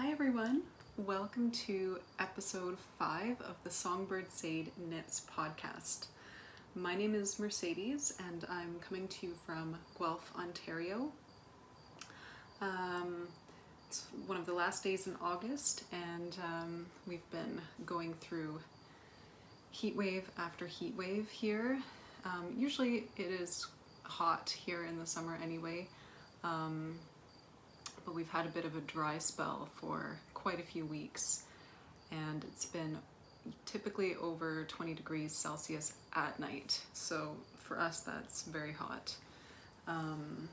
Hi everyone, welcome to episode 5 of the Songbird Sade Knits podcast. My name is Mercedes and I'm coming to you from Guelph, Ontario. It's one of the last days in August and we've been going through heat wave after heat wave here. Usually it is hot here in the summer anyway. But we've had a bit of a dry spell for quite a few weeks and it's been typically over 20 degrees Celsius at night. So for us that's very hot. And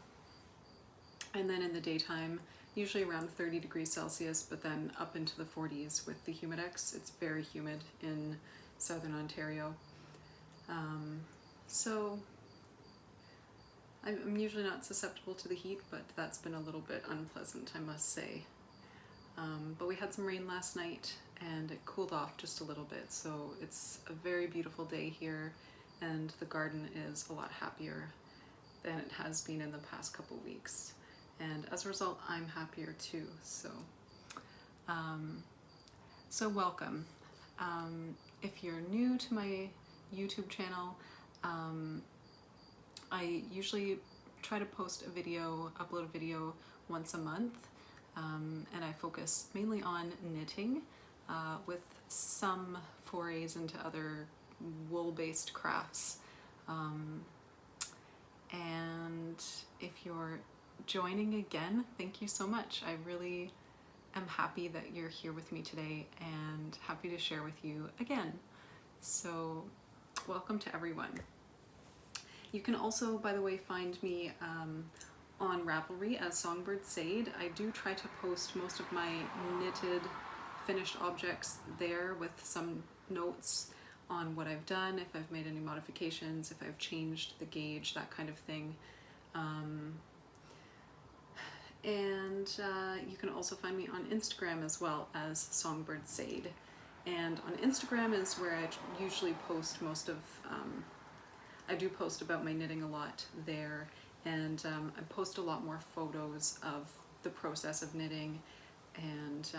then in the daytime, usually around 30 degrees Celsius, but then up into the 40s with the humidex. It's very humid in southern Ontario. So I'm usually not susceptible to the heat, but that's been a little bit unpleasant, I must say. But we had some rain last night and it cooled off just a little bit, so it's a very beautiful day here and the garden is a lot happier than it has been in the past couple weeks. And as a result, I'm happier too, so welcome. If you're new to my YouTube channel, I usually try to upload a video once a month, and I focus mainly on knitting with some forays into other wool-based crafts. And if you're joining again, thank you so much. I really am happy that you're here with me today and happy to share with you again. So welcome to everyone. You can also, by the way, find me on Ravelry as Songbird Sade. I do try to post most of my knitted finished objects there with some notes on what I've done, if I've made any modifications, if I've changed the gauge, that kind of thing. And you can also find me on Instagram as well as Songbird Sade. And on Instagram is where I usually post most of I do post about my knitting a lot there, and I post a lot more photos of the process of knitting and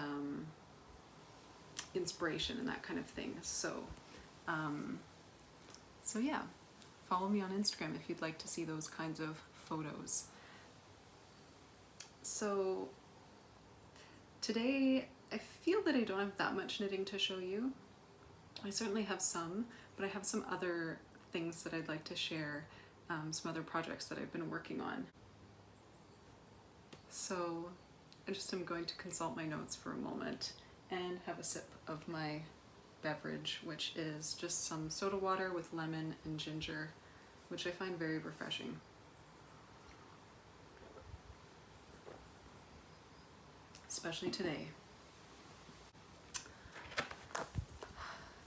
inspiration and that kind of thing. So yeah, follow me on Instagram if you'd like to see those kinds of photos. So today I feel that I don't have that much knitting to show you. I certainly have some, but I have some other things that I'd like to share, some other projects that I've been working on. So I just am going to consult my notes for a moment and have a sip of my beverage, which is just some soda water with lemon and ginger, which I find very refreshing. Especially today.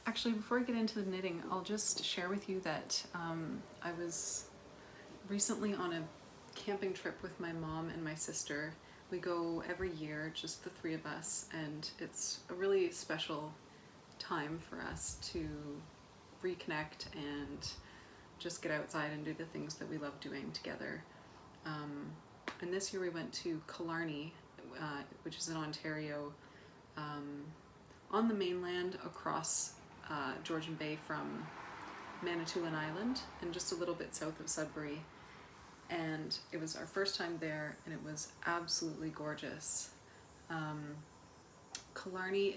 Actually, before I get into the knitting, I'll just share with you that I was recently on a camping trip with my mom and my sister. We go every year, just the three of us, and it's a really special time for us to reconnect and just get outside and do the things that we love doing together. And this year we went to Killarney, which is in Ontario, on the mainland across Georgian Bay from Manitoulin Island and just a little bit south of Sudbury. And it was our first time there and it was absolutely gorgeous. Killarney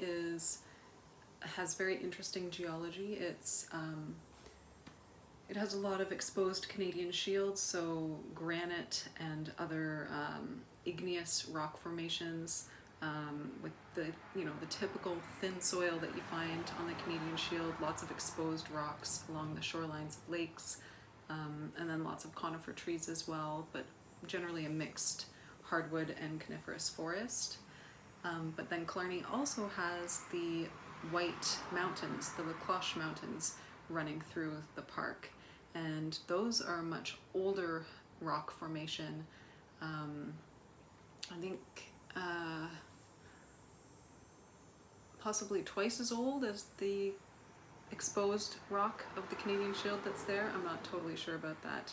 has very interesting geology. It has a lot of exposed Canadian shields, so granite and other igneous rock formations, with the typical thin soil that you find on the Canadian Shield, lots of exposed rocks along the shorelines of lakes, and then lots of conifer trees as well, but generally a mixed hardwood and coniferous forest. But then Killarney also has the White Mountains, the La Cloche Mountains, running through the park, and those are a much older rock formation. I think possibly twice as old as the exposed rock of the Canadian Shield that's there. I'm not totally sure about that.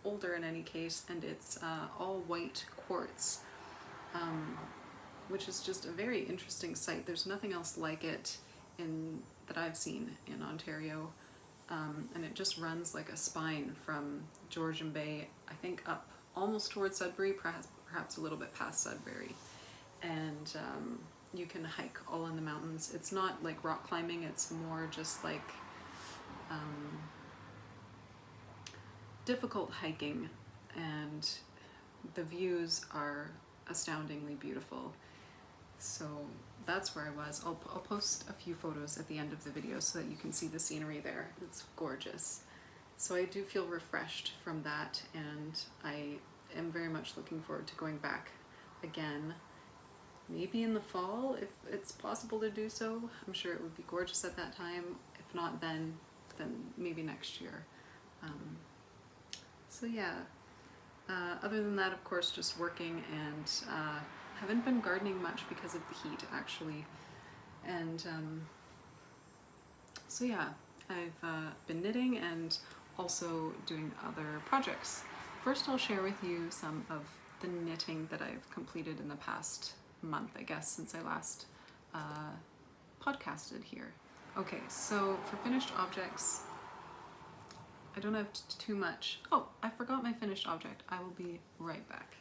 Older in any case, and it's all white quartz. which is just a very interesting site. There's nothing else like it that I've seen in Ontario, and it just runs like a spine from Georgian Bay, I think up almost towards Sudbury, perhaps a little bit past Sudbury, and you can hike all in the mountains. It's not like rock climbing, it's more just like difficult hiking, and the views are astoundingly beautiful. So that's where I was. I'll post a few photos at the end of the video so that you can see the scenery there. It's gorgeous. So I do feel refreshed from that, and I am very much looking forward to going back again, maybe in the fall if it's possible to do so. I'm sure it would be gorgeous at that time. If not then maybe next year. So yeah, other than that, of course, just working, and haven't been gardening much because of the heat, actually. And so yeah, I've been knitting and also doing other projects. First, I'll share with you some of the knitting that I've completed in the past month, I guess, since I last podcasted here. Okay, so for finished objects, I don't have too much. Oh, I forgot my finished object. I will be right back.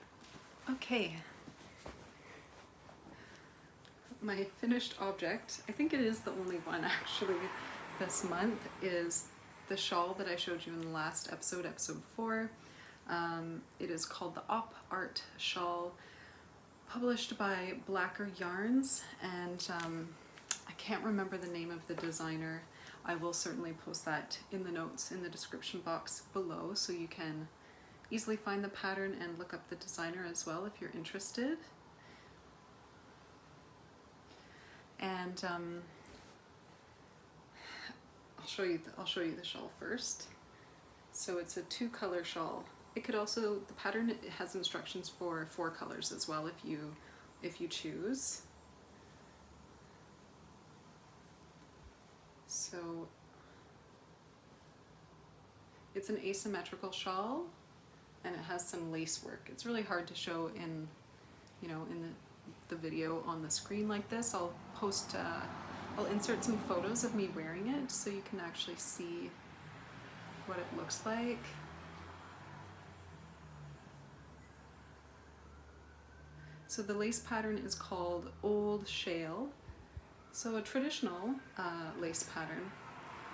Okay. My finished object, I think it is the only one actually this month, is the shawl that I showed you in the last episode, episode 4. It is called the Op Art Shawl, published by Blacker Yarns, and I can't remember the name of the designer. I will certainly post that in the notes in the description box below, so you can easily find the pattern and look up the designer as well if you're interested. And I'll show you the shawl first. So it's a 2-color shawl. It could also, the pattern, it has instructions for 4 colors as well if you choose. So it's an asymmetrical shawl, and it has some lace work. It's really hard to show in the video on the screen like this. I'll post, I'll insert some photos of me wearing it so you can actually see what it looks like. So the lace pattern is called Old Shale. So a traditional lace pattern,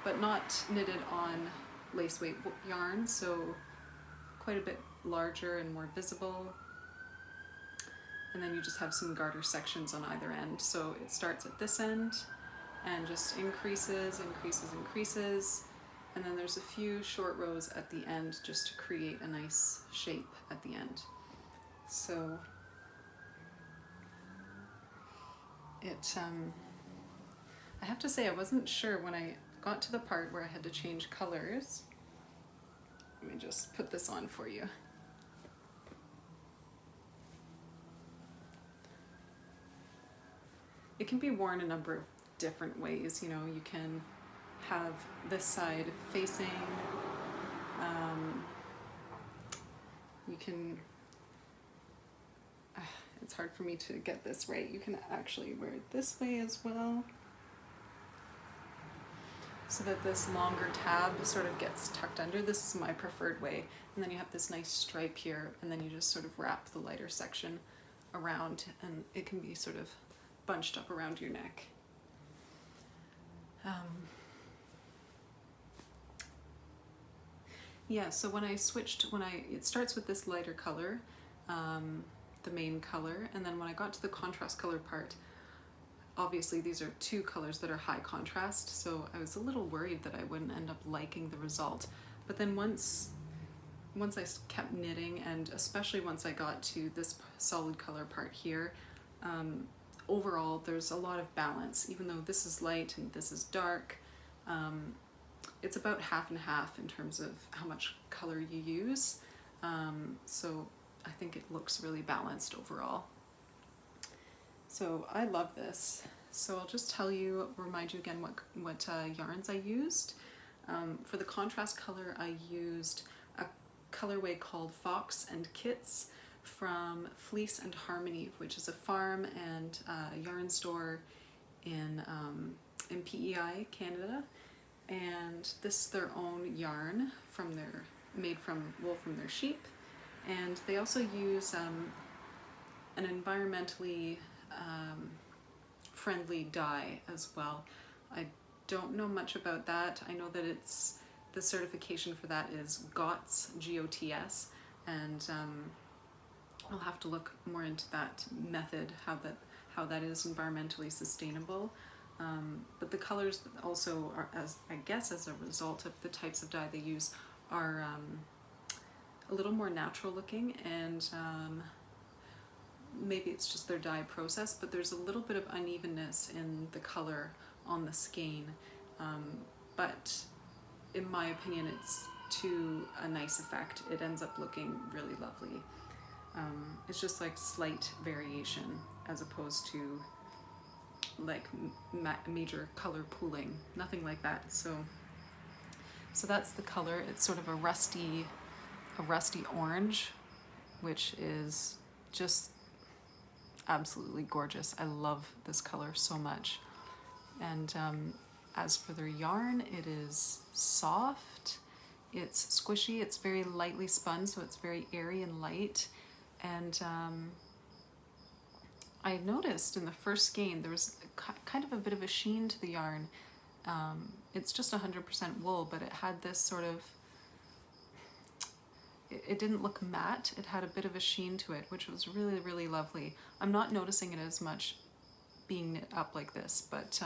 but not knitted on lace weight yarn, so quite a bit larger and more visible. And then you just have some garter sections on either end. So it starts at this end and just increases, increases, increases. And then there's a few short rows at the end just to create a nice shape at the end. So it, I have to say I wasn't sure when I got to the part where I had to change colors. Let me just put this on for you. It can be worn a number of different ways. You know, you can have this side facing, you can, it's hard for me to get this right. You can actually wear it this way as well, so that this longer tab sort of gets tucked under. This is my preferred way. And then you have this nice stripe here, and then you just sort of wrap the lighter section around, and it can be sort of bunched up around your neck. Yeah, so when I switched, it starts with this lighter color, the main color, and then when I got to the contrast color part, obviously these are 2 colors that are high contrast, so I was a little worried that I wouldn't end up liking the result. But then once I kept knitting, and especially once I got to this solid color part here, overall there's a lot of balance. Even though this is light and this is dark, it's about half and half in terms of how much color you use. So I think it looks really balanced overall. So I love this. So I'll just remind you again what yarns I used. For the contrast color, I used a colorway called Fox and Kits from Fleece and Harmony, which is a farm and yarn store in PEI, Canada. And this is their own yarn made from wool from their sheep. And they also use an environmentally friendly dye as well. I don't know much about that. I know that the certification for that is GOTS, G-O-T-S, and I'll have to look more into that method, how that is environmentally sustainable. But the colors also are, I guess as a result of the types of dye they use, are a little more natural looking, and maybe it's just their dye process, but there's a little bit of unevenness in the color on the skein. But in my opinion, it's to a nice effect. It ends up looking really lovely. It's just like slight variation as opposed to like major color pooling, nothing like that. So that's the color. It's sort of a rusty orange, which is just absolutely gorgeous. I love this color so much. And as for their yarn, it is soft, it's squishy, it's very lightly spun, so it's very airy and light. And I noticed in the first skein there was kind of a bit of a sheen to the yarn. It's just 100% wool, but it had this sort of, it didn't look matte, it had a bit of a sheen to it, which was really, really lovely. I'm not noticing it as much being knit up like this, but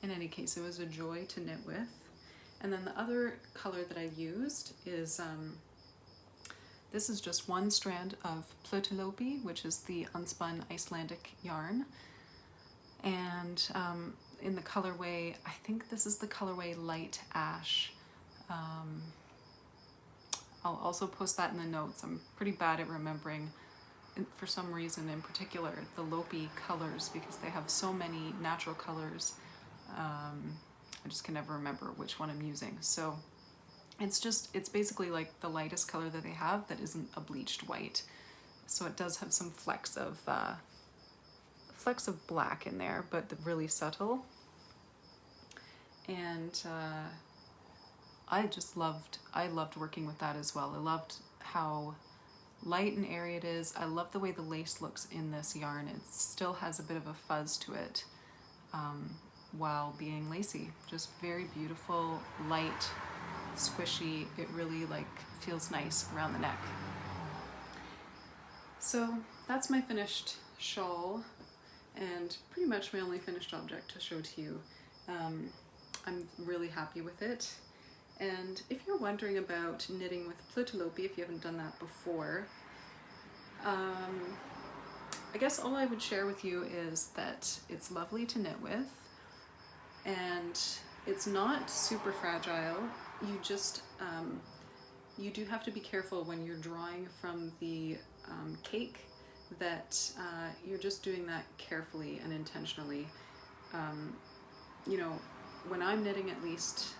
in any case, it was a joy to knit with. And then the other color that I used is, this is just one strand of Plutilopi, which is the unspun Icelandic yarn. And in the colorway, I think this is the colorway Light Ash. I'll also post that in the notes. I'm pretty bad at remembering, for some reason in particular, the Lopi colors, because they have so many natural colors. I just can never remember which one I'm using. So it's basically like the lightest color that they have that isn't a bleached white. So it does have some flecks of black in there, but really subtle. And I loved working with that as well. I loved how light and airy it is. I love the way the lace looks in this yarn. It still has a bit of a fuzz to it while being lacy. Just very beautiful, light, squishy. It really like feels nice around the neck. So that's my finished shawl, and pretty much my only finished object to show to you. I'm really happy with it. And if you're wondering about knitting with Plutilopi, if you haven't done that before, I guess all I would share with you is that it's lovely to knit with, and it's not super fragile. You just, you do have to be careful when you're drawing from the cake that you're just doing that carefully and intentionally. You know, when I'm knitting, at least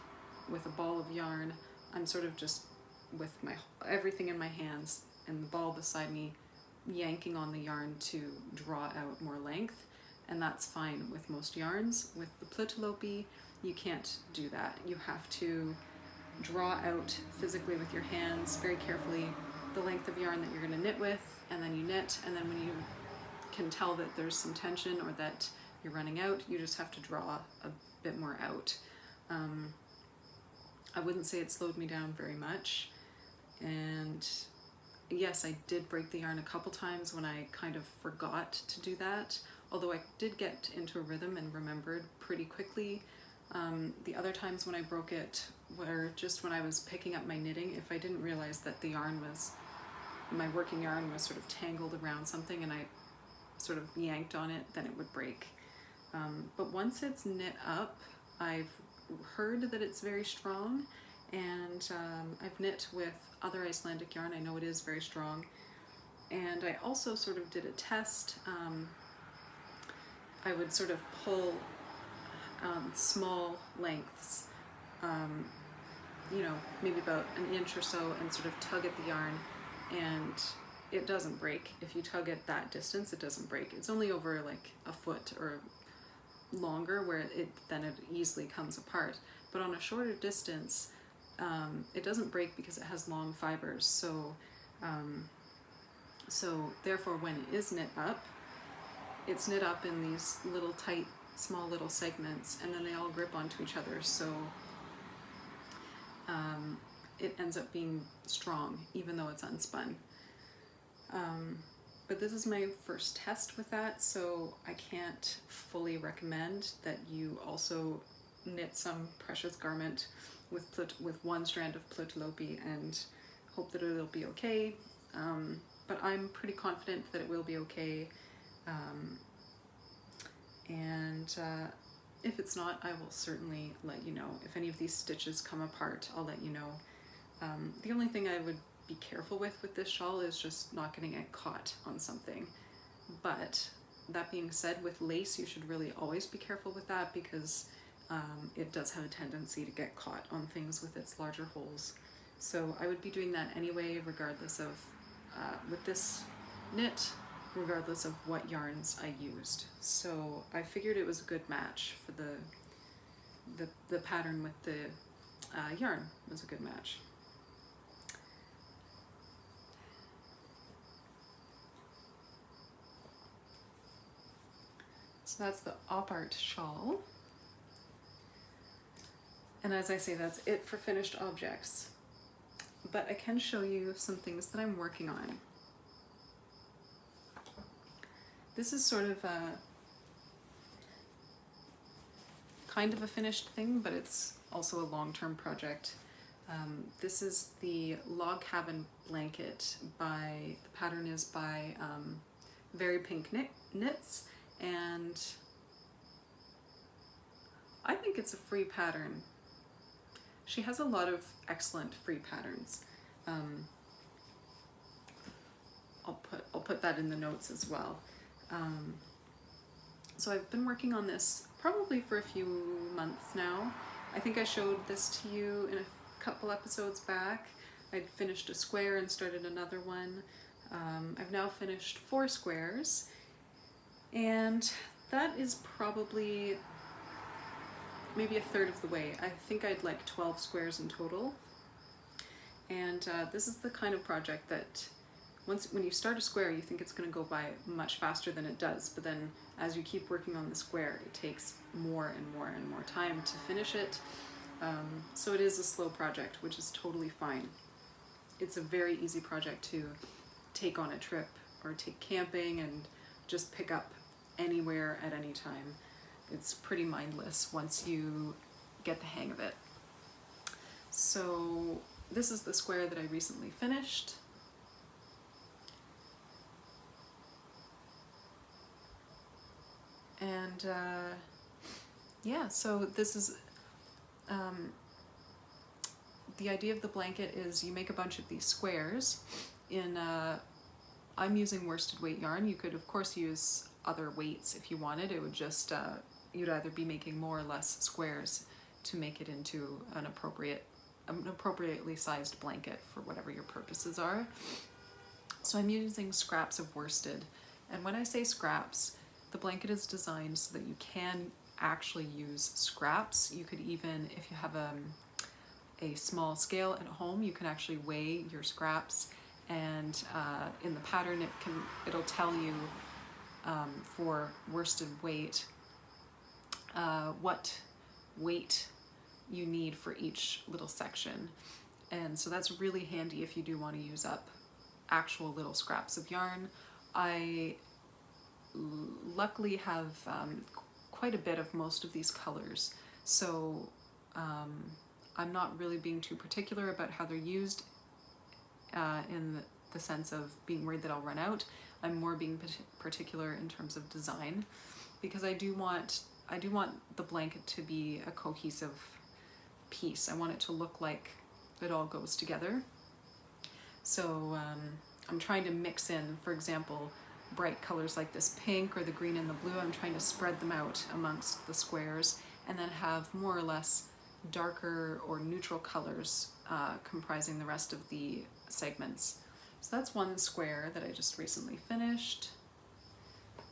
with a ball of yarn, I'm sort of just with everything in my hands and the ball beside me, yanking on the yarn to draw out more length, and that's fine with most yarns. With the Plutilopi, you can't do that. You have to draw out physically with your hands very carefully the length of yarn that you're going to knit with, and then you knit, and then when you can tell that there's some tension or that you're running out, you just have to draw a bit more out. I wouldn't say it slowed me down very much, and yes, I did break the yarn a couple times when I kind of forgot to do that, although I did get into a rhythm and remembered pretty quickly. The other times when I broke it were just when I was picking up my knitting. If I didn't realize that the yarn was, my working yarn was sort of tangled around something and I sort of yanked on it, then it would break. But once it's knit up, I've heard that it's very strong, and I've knit with other Icelandic yarn. I know it is very strong, and I also sort of did a test. I would sort of pull small lengths, you know, maybe about an inch or so, and sort of tug at the yarn, and it doesn't break. If you tug it that distance, it doesn't break. It's only over like a foot or longer where it easily comes apart. But on a shorter distance, it doesn't break because it has long fibers. So therefore, when it is knit up, it's knit up in these little tight, small little segments, and then they all grip onto each other. So it ends up being strong, even though it's unspun. But this is my first test with that, so I can't fully recommend that you also knit some precious garment with one strand of Plutilopi and hope that it'll be okay. But I'm pretty confident that it will be okay. If it's not, I will certainly let you know. If any of these stitches come apart, I'll let you know. The only thing I would be careful with this shawl is just not getting it caught on something. But that being said, with lace, you should really always be careful with that, because it does have a tendency to get caught on things with its larger holes. So I would be doing that anyway, regardless of, with this knit, regardless of what yarns I used. So I figured it was a good match for the pattern with the yarn was a good match. So that's the Op Art shawl. And as I say, that's it for finished objects. But I can show you some things that I'm working on. This is sort of a kind of a finished thing, but it's also a long-term project. This is the log cabin blanket the pattern is by Very Pink Knits, and I think it's a free pattern. She has a lot of excellent free patterns. I'll put that in the notes as well. So I've been working on this probably for a few months now. I think I showed this to you in a couple episodes back. I'd finished a square and started another one. I've now finished 4 squares, and that is probably maybe a third of the way. I think I'd like 12 squares in total. And this is the kind of project that when you start a square, you think it's going to go by much faster than it does, but then as you keep working on the square, it takes more and more and more time to finish it. So it is a slow project, which is totally fine. It's a very easy project to take on a trip or take camping and just pick up anywhere at any time. It's pretty mindless once you get the hang of it. So this is the square that I recently finished. And yeah, so this is the idea of the blanket is you make a bunch of these squares in I'm using worsted weight yarn. You could of course use other weights if you wanted. It would just you'd either be making more or less squares to make it into an appropriately sized blanket for whatever your purposes are. So I'm using scraps of worsted, and when I say scraps, the blanket is designed so that you can actually use scraps. You could even, if you have a small scale at home, you can actually weigh your scraps, and in the pattern it'll tell you for worsted weight what weight you need for each little section. And so that's really handy if you do want to use up actual little scraps of yarn. I luckily have quite a bit of most of these colors, so I'm not really being too particular about how they're used in the sense of being worried that I'll run out. I'm more being particular in terms of design, because I do want the blanket to be a cohesive piece. I want it to look like it all goes together. So I'm trying to mix in, for example, bright colors like this pink or the green and the blue. I'm trying to spread them out amongst the squares, and then have more or less darker or neutral colors comprising the rest of the segments. So that's one square that I just recently finished.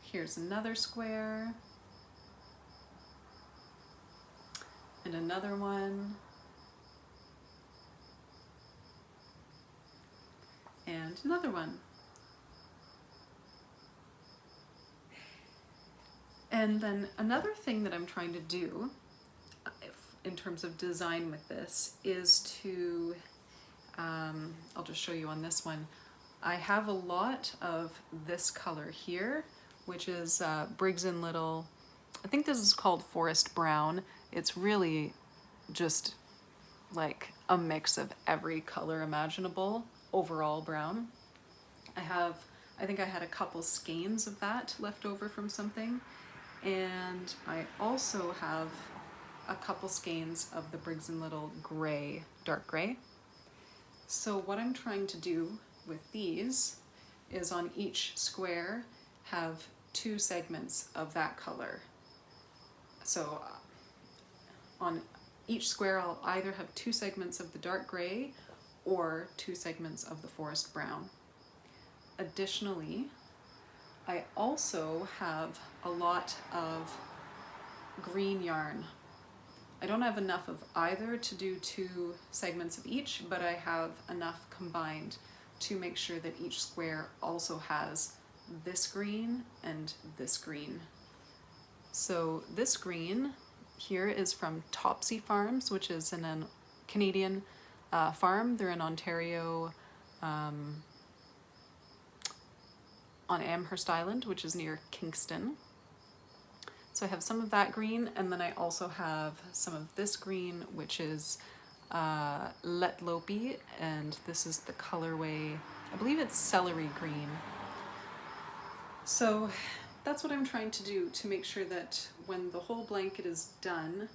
Here's another square. And another one. And another one. And then another thing that I'm trying to do in terms of design with this is to, I'll just show you on this one. I have a lot of this color here, which is Briggs & Little. I think this is called Forest Brown. It's really just like a mix of every color imaginable, overall brown. I think I had a couple skeins of that left over from something. And I also have a couple skeins of the Briggs & Little gray, dark gray. So what I'm trying to do with these is on each square have 2 segments of that color. So on each square I'll either have 2 segments of the dark gray or 2 segments of the forest brown. Additionally, I also have a lot of green yarn. I don't have enough of either to do 2 segments of each, but I have enough combined to make sure that each square also has this green and this green. So this green here is from Topsy Farms, which is a Canadian farm. They're in Ontario, on Amherst Island, which is near Kingston. So I have some of that green, and then I also have some of this green, which is Plutilopi, and this is the colorway, I believe it's celery green. So that's what I'm trying to do to make sure that when the whole blanket is done,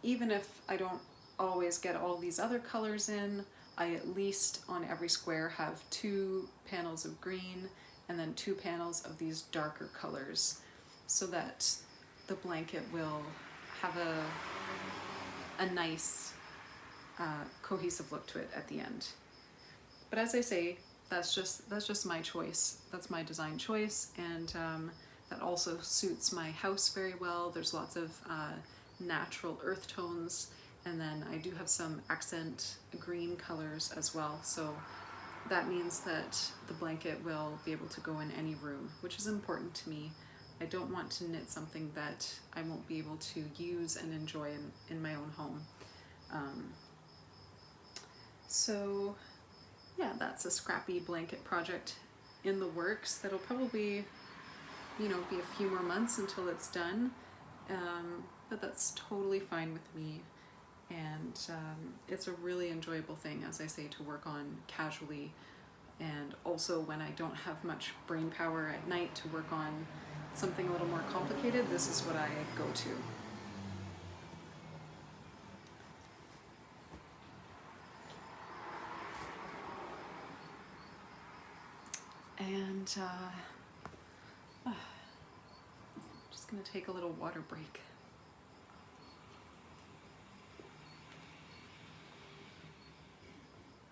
even if I don't always get all these other colors in, I at least on every square have 2 panels of green and then 2 panels of these darker colors, so that the blanket will have a nice cohesive look to it at the end. But as I say, that's just my choice. That's my design choice, and that also suits my house very well. There's lots of natural earth tones, and then I do have some accent green colors as well. So that means that the blanket will be able to go in any room, which is important to me. I don't want to knit something that I won't be able to use and enjoy in my own home. So yeah, that's a scrappy blanket project in the works that'll probably, be a few more months until it's done. But that's totally fine with me. And it's a really enjoyable thing, as I say, to work on casually, and also when I don't have much brain power at night to work on something a little more complicated, this is what I go to. And just gonna take a little water break.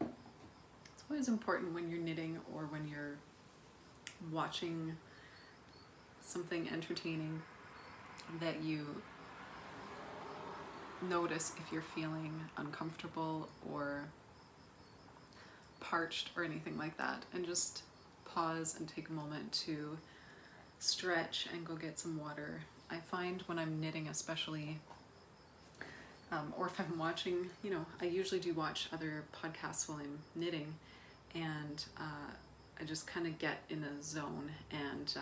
It's always important when you're knitting or when you're watching something entertaining that you notice if you're feeling uncomfortable or parched or anything like that, and just pause and take a moment to stretch and go get some water. I find when I'm knitting especially, or if I'm watching, I usually do watch other podcasts while I'm knitting, and I just kind of get in a zone, and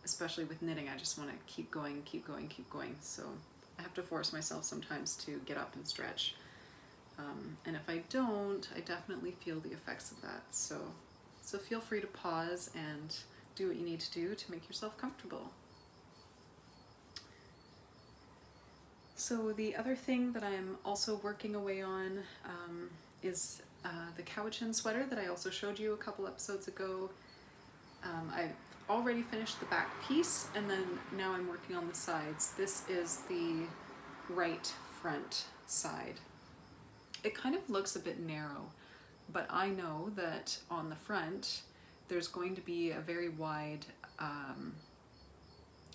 especially with knitting, I just want to keep going, keep going, keep going. So I have to force myself sometimes to get up and stretch. And if I don't, I definitely feel the effects of that. So feel free to pause and do what you need to do to make yourself comfortable. So the other thing that I'm also working away on is the Cowichan sweater that I also showed you a couple episodes ago. I already finished the back piece, and then now I'm working on the sides. This is the right front side. It kind of looks a bit narrow, but I know that on the front there's going to be a very wide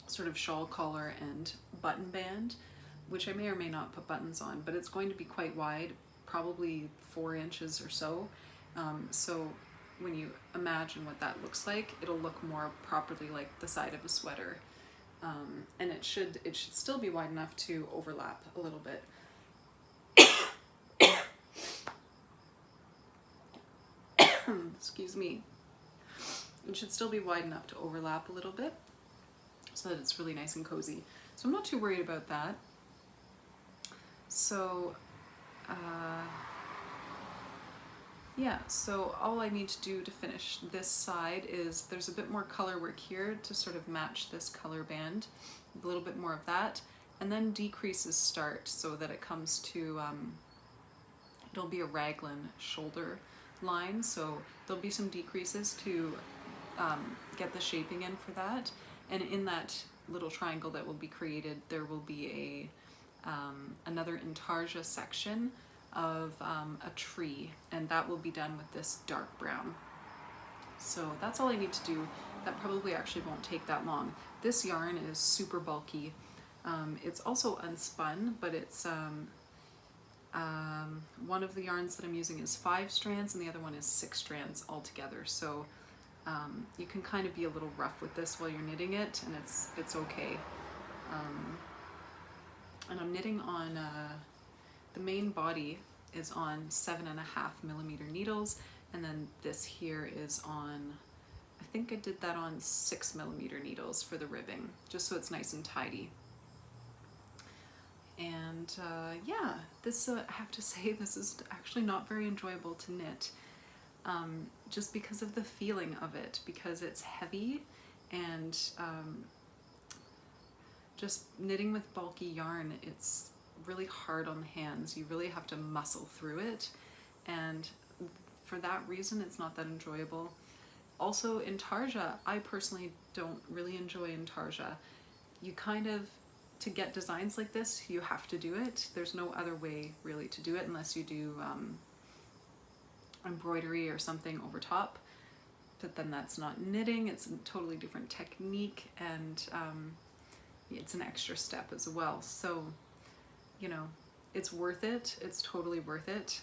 sort of shawl collar and button band, which I may or may not put buttons on, but it's going to be quite wide, probably 4 inches or so. So when you imagine what that looks like, it'll look more properly like the side of a sweater. And it should still be wide enough to overlap a little bit. Excuse me. It should still be wide enough to overlap a little bit so that it's really nice and cozy. So I'm not too worried about that. So yeah, so all I need to do to finish this side is there's a bit more color work here to sort of match this color band, a little bit more of that, and then decreases start so that it comes to, it'll be a raglan shoulder line, so there'll be some decreases to get the shaping in for that, and in that little triangle that will be created there will be a another intarsia section of a tree, and that will be done with this dark brown. So that's all I need to do. That probably actually won't take that long. This yarn is super bulky. It's also unspun, but it's one of the yarns that I'm using is 5 strands and the other one is 6 strands altogether. So you can kind of be a little rough with this while you're knitting it, and it's okay. And I'm knitting on the main body is on 7.5mm needles, and then this here is on, I think I did that on 6mm needles for the ribbing, just so it's nice and tidy. And yeah, this I have to say, this is actually not very enjoyable to knit, just because of the feeling of it, because it's heavy, and just knitting with bulky yarn, it's really hard on the hands. You really have to muscle through it, and for that reason it's not that enjoyable. Also, intarsia, I personally don't really enjoy intarsia. You kind of, to get designs like this, you have to do it. There's no other way really to do it unless you do embroidery or something over top, but then that's not knitting, it's a totally different technique, and it's an extra step as well. So, you know, it's worth it. It's totally worth it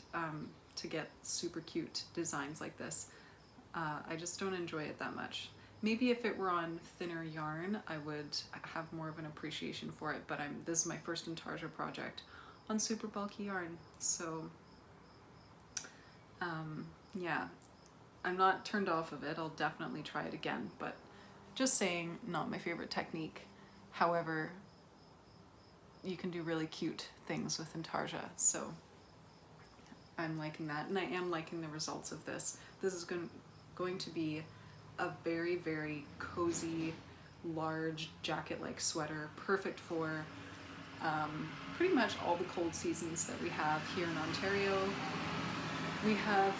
to get super cute designs like this. I just don't enjoy it that much. Maybe if it were on thinner yarn, I would have more of an appreciation for it, but this is my first intarsia project on super bulky yarn. So yeah, I'm not turned off of it. I'll definitely try it again, but just saying, not my favorite technique. However, you can do really cute things with intarsia, so I'm liking that, and I am liking the results of this. This is going to be a very, very cozy, large jacket-like sweater, perfect for pretty much all the cold seasons that we have here in Ontario. We have,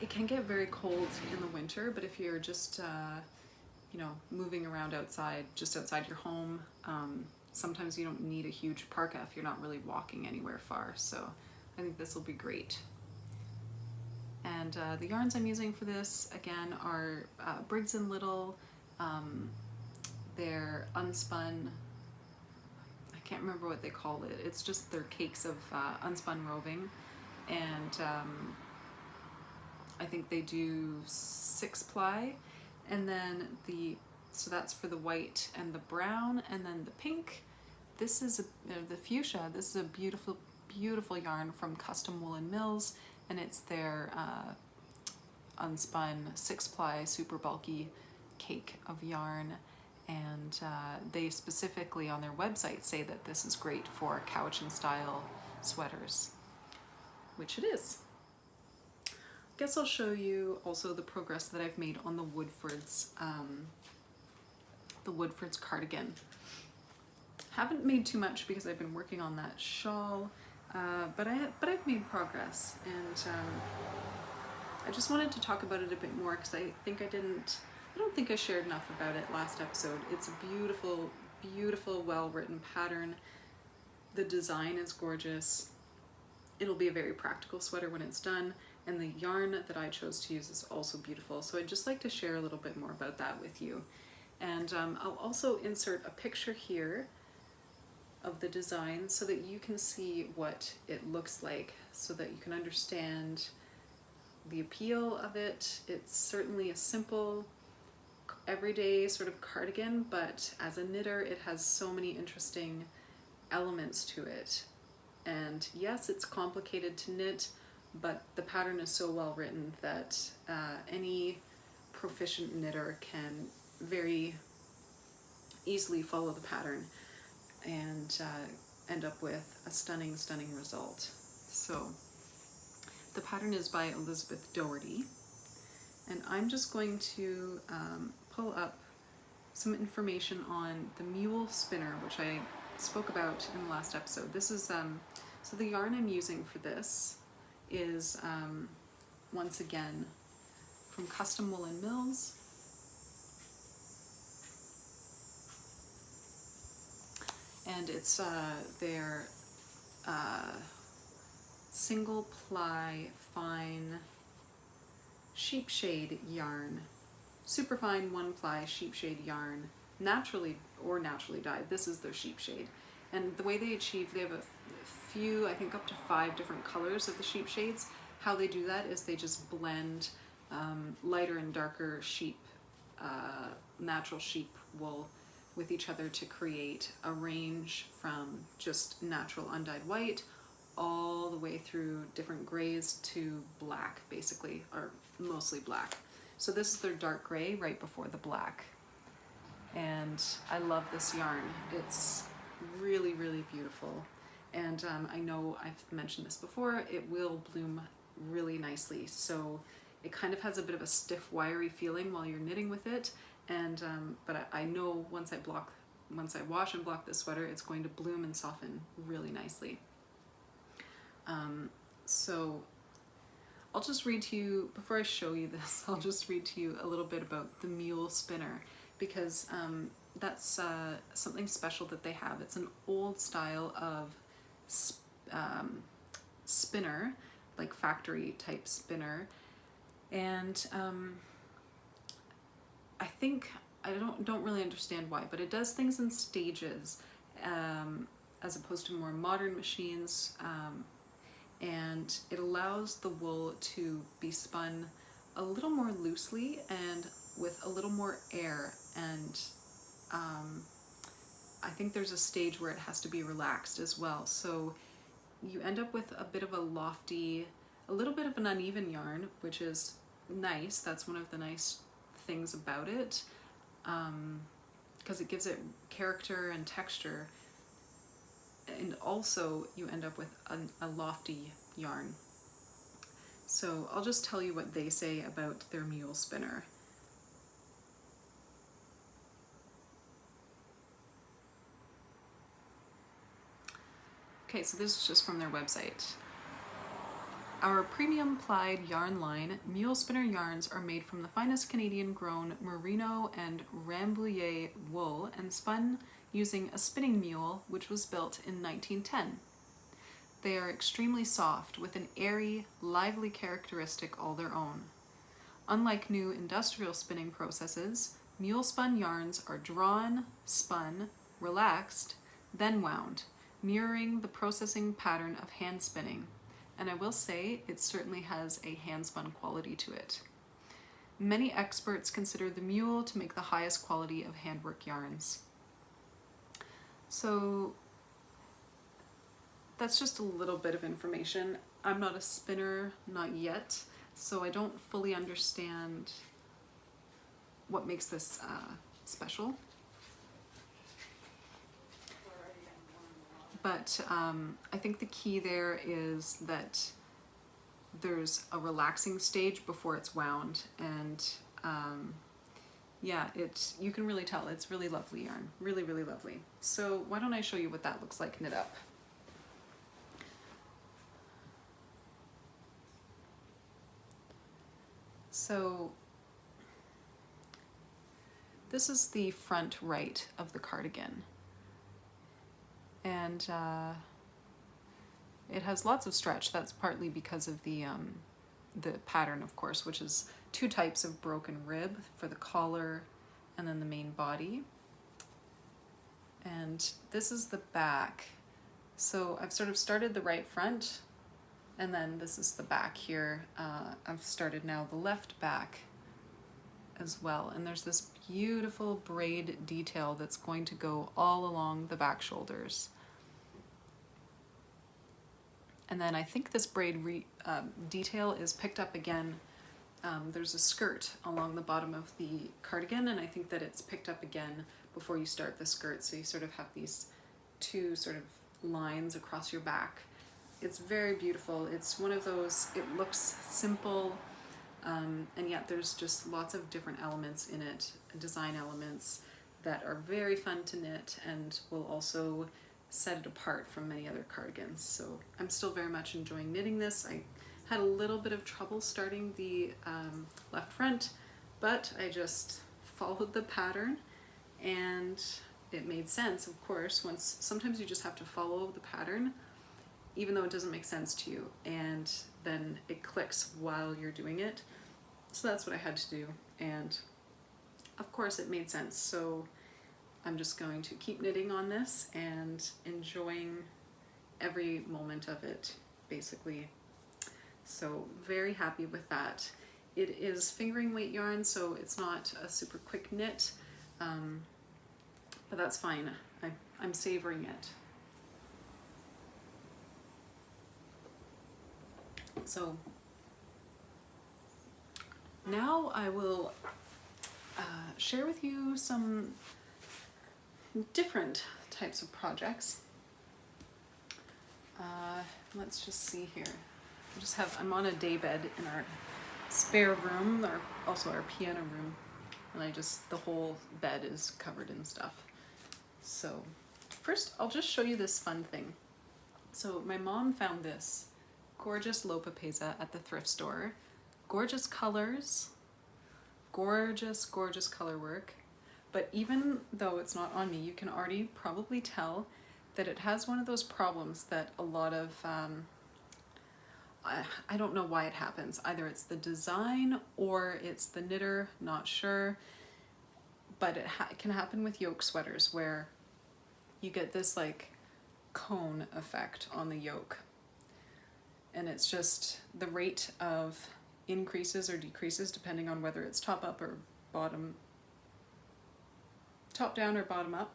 it can get very cold in the winter, but if you're just, you know, moving around outside, just outside your home, sometimes you don't need a huge parka if you're not really walking anywhere far, so I think this will be great. And the yarns I'm using for this, again, are Briggs-and-Little. They're unspun, I can't remember what they call it, it's just their cakes of unspun roving, and I think they do 6-ply, and then so that's for the white and the brown, and then the pink. This is the fuchsia. This is a beautiful, beautiful yarn from Custom Woolen Mills, and it's their unspun 6-ply super bulky cake of yarn, and they specifically on their website say that this is great for Cowichan style sweaters, which it is. I guess I'll show you also the progress that I've made on the Woodford's cardigan. Haven't made too much because I've been working on that shawl, but I've made progress, and I just wanted to talk about it a bit more because I don't think I shared enough about it last episode. It's a beautiful, beautiful, well-written pattern. The design is gorgeous. it'll be a very practical sweater when it's done, and the yarn that I chose to use is also beautiful. So I'd just like to share a little bit more about that with you. And I'll also insert a picture here of the design so that you can see what it looks like, so that you can understand the appeal of it. It's certainly a simple, everyday sort of cardigan, but as a knitter, it has so many interesting elements to it. And yes, it's complicated to knit, but the pattern is so well written that any proficient knitter can very easily follow the pattern and end up with a stunning, stunning result. So the pattern is by Elizabeth Doherty, and I'm just going to pull up some information on the mule spinner, which I spoke about in the last episode. This is, so the yarn I'm using for this is, once again, from Custom Woolen Mills. And it's their single ply fine sheepshade yarn, super fine one ply sheepshade yarn, naturally dyed. This is their sheepshade. And the way they achieve, they have a few, I think up to 5 different colors of the sheepshades. How they do that is they just blend lighter and darker sheep, natural sheep wool with each other to create a range from just natural undyed white all the way through different grays to black, basically, or mostly black. So this is their dark gray right before the black. And I love this yarn. It's really, really beautiful. And I know I've mentioned this before, it will bloom really nicely. So it kind of has a bit of a stiff, wiry feeling while you're knitting with it. And but I know once I wash and block this sweater, it's going to bloom and soften really nicely. So I'll just read to you, before I show you this, I'll just read to you a little bit about the mule spinner, because that's something special that they have. It's an old style of spinner, like factory type spinner. And I don't really understand why, but it does things in stages, as opposed to more modern machines, and it allows the wool to be spun a little more loosely and with a little more air. And I think there's a stage where it has to be relaxed as well. So you end up with a bit of a lofty, a little bit of an uneven yarn, which is nice. That's one of the nice things about it, because it gives it character and texture, and also you end up with a lofty yarn. So I'll just tell you what they say about their mule spinner. Okay, so this is just from their website. Our premium plied yarn line, Mule Spinner yarns, are made from the finest Canadian-grown merino and rambouillet wool and spun using a spinning mule which was built in 1910. They are extremely soft, with an airy, lively characteristic all their own. Unlike new industrial spinning processes, mule-spun yarns are drawn, spun, relaxed, then wound, mirroring the processing pattern of hand spinning. And I will say it certainly has a hand-spun quality to it. Many experts consider the mule to make the highest quality of handwork yarns. So that's just a little bit of information. I'm not a spinner, not yet, so I don't fully understand what makes this special. But I think the key there is that there's a relaxing stage before it's wound, and yeah, you can really tell it's really lovely yarn, really, really lovely. So why don't I show you what that looks like knit up. So this is the front right of the cardigan. And It has lots of stretch. That's partly because of the pattern, of course, which is two types of broken rib for the collar and then the main body. And this is the back. So I've sort of started the right front, and then this is the back here. I've started now the left back as well. And there's this beautiful braid detail that's going to go all along the back shoulders. And then I think this braid detail is picked up again. There's a skirt along the bottom of the cardigan, and I think that it's picked up again before you start the skirt. So you sort of have these two sort of lines across your back. It's very beautiful. It's one of those, it looks simple, and yet there's just lots of different elements in it, design elements that are very fun to knit and will also set it apart from many other cardigans. So I'm still very much enjoying knitting this. I had a little bit of trouble starting the left front, but I just followed the pattern and it made sense, of course. Sometimes you just have to follow the pattern even though it doesn't make sense to you, and then it clicks while you're doing it. So that's what I had to do, and of course it made sense. So I'm just going to keep knitting on this and enjoying every moment of it, basically. So very happy with that. It is fingering weight yarn, so it's not a super quick knit, but that's fine. I'm savoring it. So now I will share with you some different types of projects. Let's just see here. I'm on a day bed in our spare room, also our piano room, and the whole bed is covered in stuff. So first I'll just show you this fun thing. So my mom found this gorgeous Lopapeza at the thrift store. Gorgeous colors, gorgeous color work. But even though it's not on me, you can already probably tell that it has one of those problems that a lot of, I don't know why it happens. Either it's the design or it's the knitter, not sure. But it can happen with yoke sweaters where you get this like cone effect on the yoke. And it's just the rate of increases or decreases depending on whether it's top up or top down or bottom up,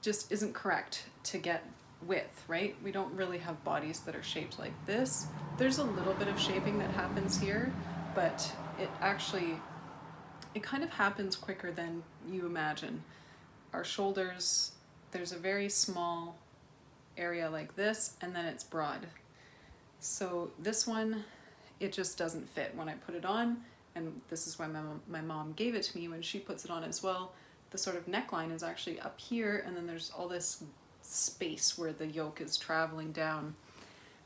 just isn't correct to get width, right? We don't really have bodies that are shaped like this. There's a little bit of shaping that happens here, but it kind of happens quicker than you imagine. Our shoulders, there's a very small area like this, and then it's broad. So this one, it just doesn't fit when I put it on, and this is why my mom gave it to me when she puts it on as well. The sort of neckline is actually up here, and then there's all this space where the yoke is traveling down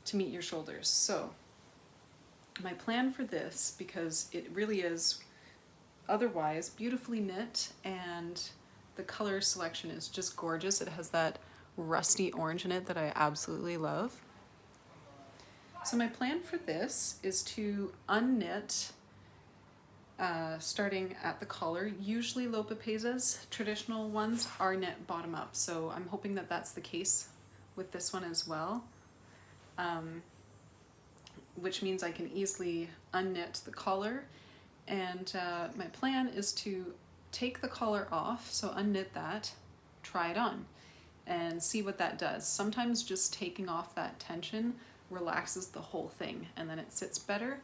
to meet your shoulders. So my plan for this, because it really is otherwise beautifully knit and the color selection is just gorgeous. It has that rusty orange in it that I absolutely love. So my plan for this is to unknit starting at the collar. Usually Lopapezas, traditional ones, are knit bottom up, so I'm hoping that that's the case with this one as well, which means I can easily unknit the collar. And my plan is to take the collar off, so unknit that, try it on, and see what that does. Sometimes just taking off that tension relaxes the whole thing, and then it sits better.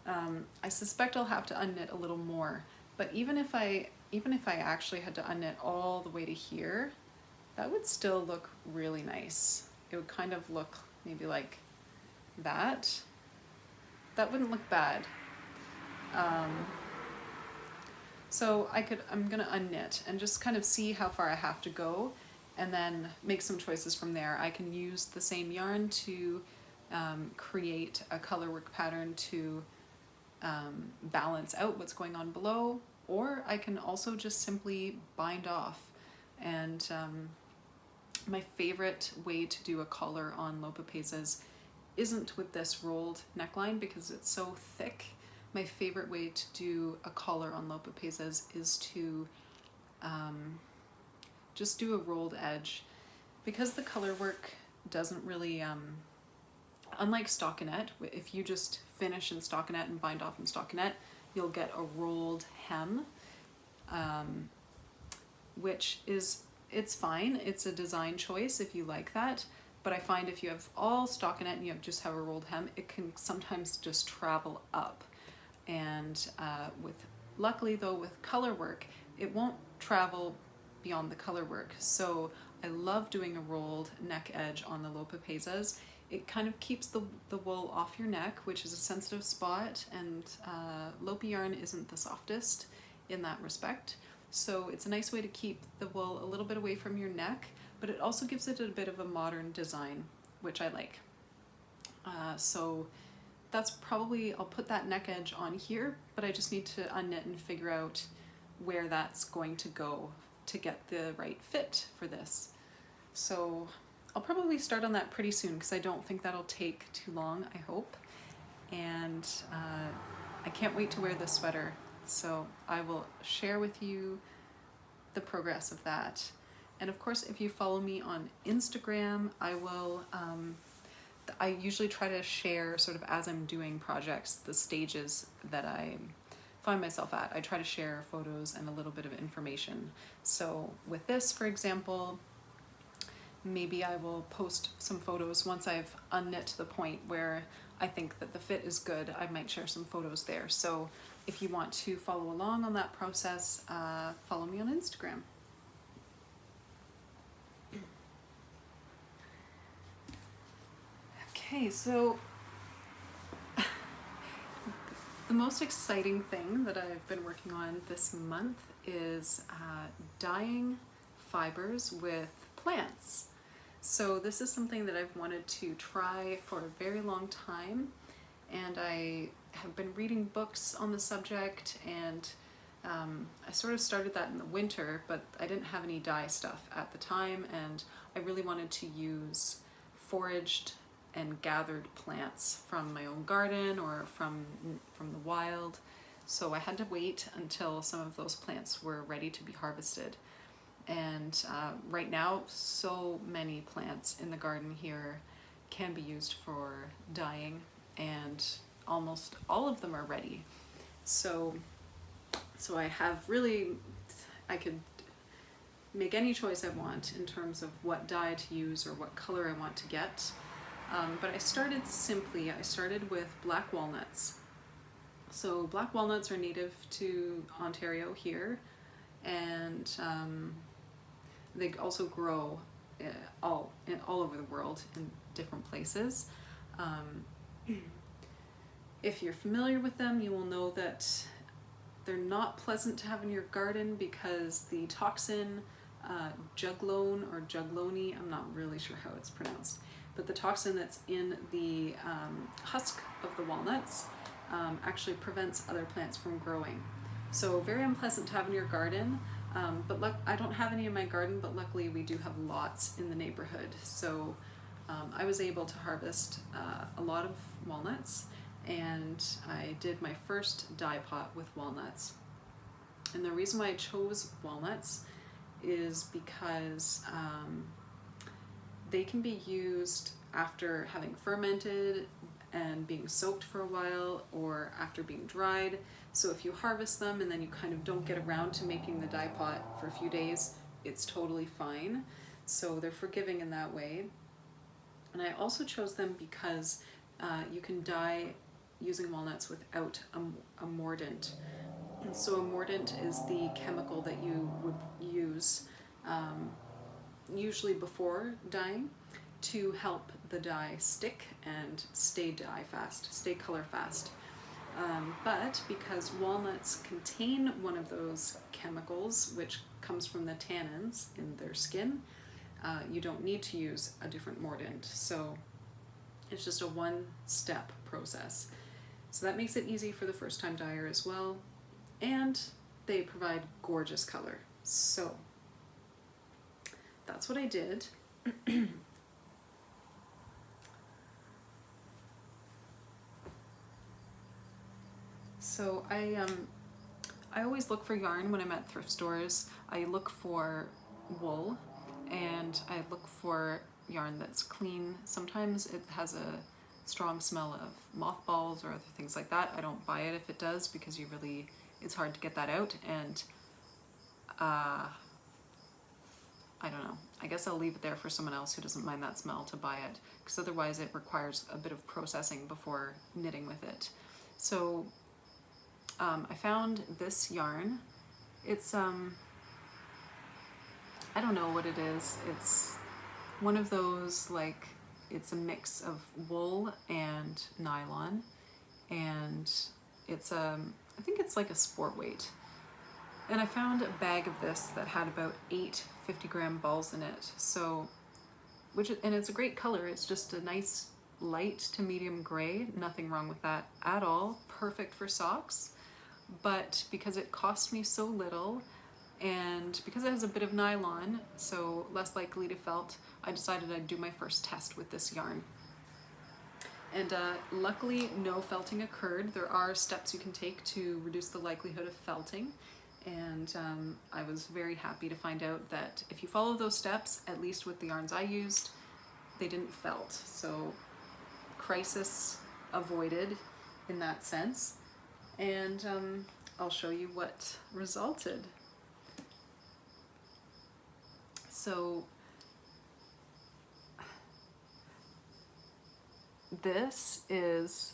I suspect I'll have to unknit a little more, but even if I actually had to unknit all the way to here, that would still look really nice. It would kind of look maybe like that. That wouldn't look bad. So I'm gonna unknit and just kind of see how far I have to go, and then make some choices from there. I can use the same yarn to create a colorwork pattern to balance out what's going on below, or I can also just simply bind off and My favorite way to do a collar on lopa pesas isn't with this rolled neckline because it's so thick. My favorite way to do a collar on lopa pesas is to just do a rolled edge, because the color work doesn't really, unlike stockinette, if you just finish in stockinette and bind off in stockinette, you'll get a rolled hem, which is, it's fine. It's a design choice if you like that. But I find if you have all stockinette and you just have a rolled hem, it can sometimes just travel up. And luckily though, with color work, it won't travel beyond the color work. So I love doing a rolled neck edge on the lopa pesas. It kind of keeps the wool off your neck, which is a sensitive spot, and lopa yarn isn't the softest in that respect. So it's a nice way to keep the wool a little bit away from your neck, but it also gives it a bit of a modern design, which I like. So that's probably, I'll put that neck edge on here, but I just need to unknit and figure out where that's going to go to get the right fit for this. So I'll probably start on that pretty soon because I don't think that'll take too long, I hope. And I can't wait to wear this sweater. So I will share with you the progress of that. And of course, if you follow me on Instagram, I will, I usually try to share sort of as I'm doing projects, the stages that I find myself at. I try to share photos and a little bit of information. So with this, for example, maybe I will post some photos once I've unknit to the point where I think that the fit is good. I might share some photos there. So if you want to follow along on that process, follow me on Instagram. Okay, so the most exciting thing that I've been working on this month is dyeing fibers with plants. So this is something that I've wanted to try for a very long time, and I have been reading books on the subject, and I sort of started that in the winter, but I didn't have any dye stuff at the time, and I really wanted to use foraged and gathered plants from my own garden or from the wild. So I had to wait until some of those plants were ready to be harvested. And right now, so many plants in the garden here can be used for dyeing, and almost all of them are ready. So I have really, I could make any choice I want in terms of what dye to use or what color I want to get. But I started simply. I started with black walnuts. So black walnuts are native to Ontario here, and they also grow all over the world in different places. If you're familiar with them, you will know that they're not pleasant to have in your garden because the toxin juglone or juglone, I'm not really sure how it's pronounced, but the toxin that's in the husk of the walnuts actually prevents other plants from growing. So very unpleasant to have in your garden, but I don't have any in my garden, but luckily we do have lots in the neighborhood. So I was able to harvest a lot of walnuts, and I did my first dye pot with walnuts. And the reason why I chose walnuts is because they can be used after having fermented and being soaked for a while, or after being dried. So if you harvest them and then you kind of don't get around to making the dye pot for a few days, it's totally fine. So they're forgiving in that way. And I also chose them because you can dye using walnuts without a mordant. And so a mordant is the chemical that you would use usually before dyeing to help the dye stick and stay color fast. But because walnuts contain one of those chemicals, which comes from the tannins in their skin, you don't need to use a different mordant. So it's just a one-step process. So that makes it easy for the first-time dyer as well, and they provide gorgeous color. So that's what I did. So I always look for yarn when I'm at thrift stores. I look for wool, and I look for yarn that's clean. Sometimes it has a strong smell of mothballs or other things like that. I don't buy it if it does, because it's hard to get that out, and I don't know. I guess I'll leave it there for someone else who doesn't mind that smell to buy it, because otherwise it requires a bit of processing before knitting with it. So I found this yarn. It's, I don't know what it is. It's one of those, like, it's a mix of wool and nylon, and it's, I think it's like a sport weight. And I found a bag of this that had about 8 50-gram balls in it. So, and it's a great color. It's just a nice light to medium gray. Nothing wrong with that at all. Perfect for socks. But because it cost me so little, and because it has a bit of nylon, so less likely to felt, I decided I'd do my first test with this yarn. And luckily no felting occurred. There are steps you can take to reduce the likelihood of felting. And I was very happy to find out that if you follow those steps, at least with the yarns I used, they didn't felt. So crisis avoided in that sense. And I'll show you what resulted. So this is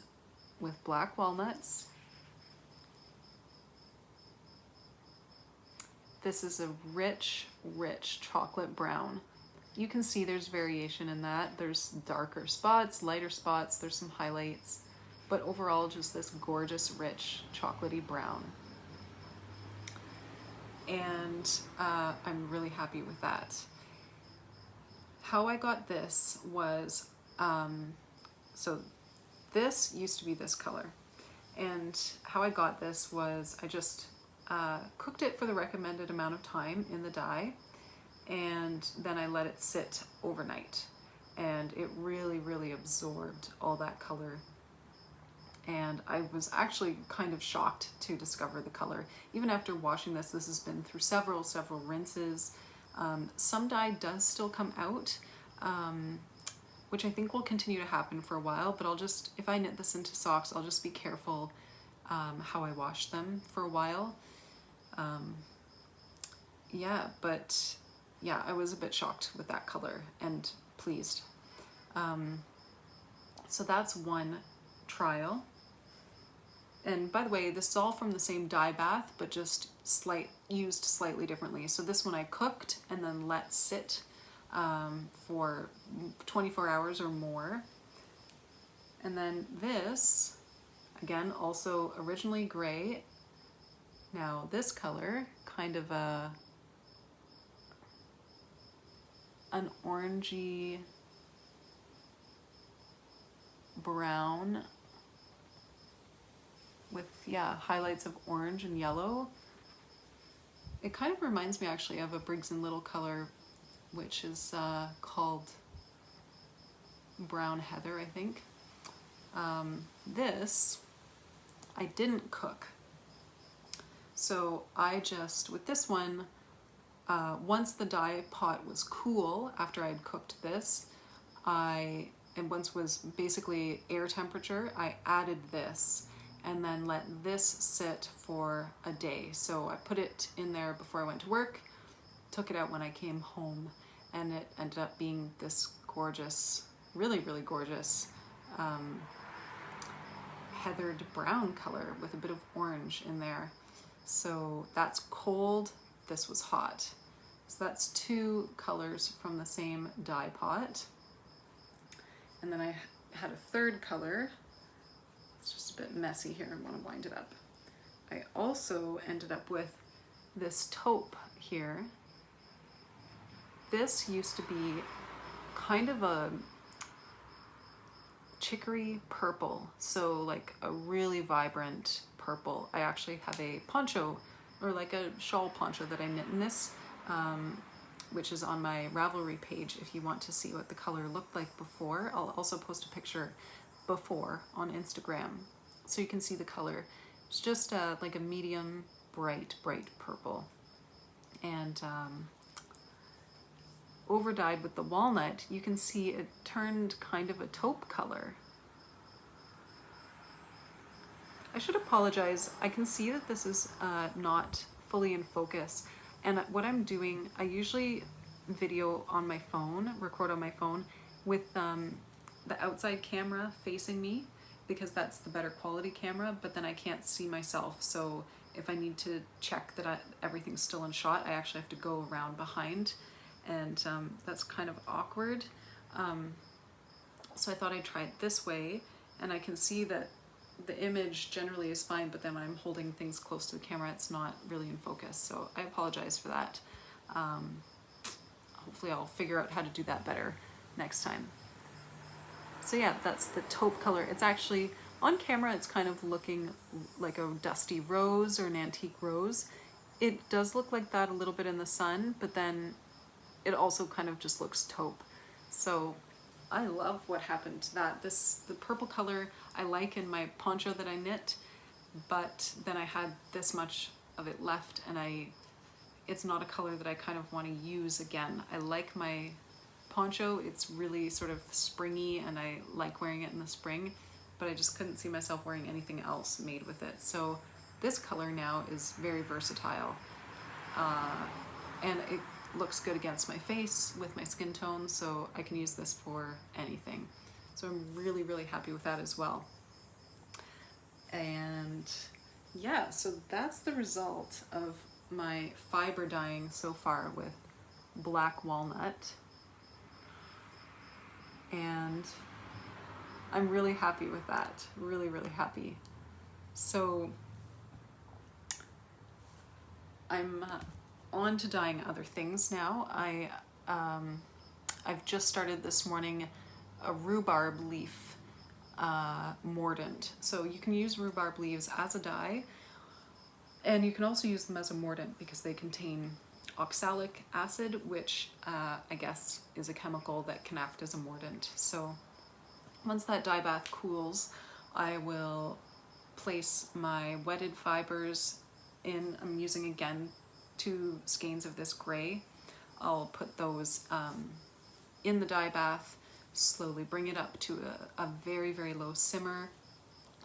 with black walnuts. This is a rich, rich chocolate brown. You can see there's variation in that. There's darker spots, lighter spots, there's some highlights, but overall just this gorgeous, rich, chocolatey brown. And I'm really happy with that. How I got this was, so this used to be this color. And how I got this was I just cooked it for the recommended amount of time in the dye, and then I let it sit overnight, and it really, really absorbed all that color. And I was actually kind of shocked to discover the color. Even after washing this has been through several rinses. Some dye does still come out, which I think will continue to happen for a while, but I'll just, if I knit this into socks, I'll just be careful how I wash them for a while. Yeah, but yeah, I was a bit shocked with that color and pleased. So that's one trial. And by the way, this is all from the same dye bath, but just used slightly differently. So this one I cooked and then let sit for 24 hours or more. And then this, again, also originally gray. Now this color, kind of an orangey brown with, yeah, highlights of orange and yellow. It kind of reminds me actually of a Briggs-and-Little color, which is called Brown Heather, I think. This, I didn't cook. So I just, with this one, once the dye pot was cool, after I had cooked this, and once it was basically air temperature, I added this and then let this sit for a day. So I put it in there before I went to work, took it out when I came home, and it ended up being this gorgeous, really, really gorgeous heathered brown color with a bit of orange in there. So that's cold, this was hot. So that's two colors from the same dye pot. And then I had a third color. It's just a bit messy here, I want to wind it up. I also ended up with this taupe here. This used to be kind of a chicory purple, so like a really vibrant purple. I actually have a poncho, or like a shawl poncho that I knit in this, which is on my Ravelry page if you want to see what the color looked like before. I'll also post a picture before on Instagram so you can see the color. It's just like a medium bright purple, and over dyed with the walnut, you can see it turned kind of a taupe color. I should apologize. I can see that this is not fully in focus, and what I'm doing, I usually video on my phone, record on my phone with the outside camera facing me, because that's the better quality camera, but then I can't see myself. So if I need to check that everything's still in shot, I actually have to go around behind, and that's kind of awkward. So I thought I'd try it this way, and I can see that the image generally is fine, but then when I'm holding things close to the camera, it's not really in focus. So I apologize for that. Hopefully I'll figure out how to do that better next time. So yeah, that's the taupe color. It's actually, on camera, it's kind of looking like a dusty rose or an antique rose. It does look like that a little bit in the sun, but then it also kind of just looks taupe. So I love what happened to that. The purple color I like in my poncho that I knit, but then I had this much of it left, and it's not a color that I kind of want to use again. I like my poncho, it's really sort of springy and I like wearing it in the spring, but I just couldn't see myself wearing anything else made with it. So this color now is very versatile, and it looks good against my face with my skin tone, so I can use this for anything. So I'm really, really happy with that as well. And yeah, so that's the result of my fiber dyeing so far with black walnut. And I'm really happy with that, really, really happy. So I'm on to dyeing other things now. I've just started this morning a rhubarb leaf mordant. So you can use rhubarb leaves as a dye, and you can also use them as a mordant because they contain oxalic acid, which I guess is a chemical that can act as a mordant. So once that dye bath cools, I will place my wetted fibers in. I'm using again 2 skeins of this gray. I'll put those in the dye bath, slowly bring it up to a very, very low simmer.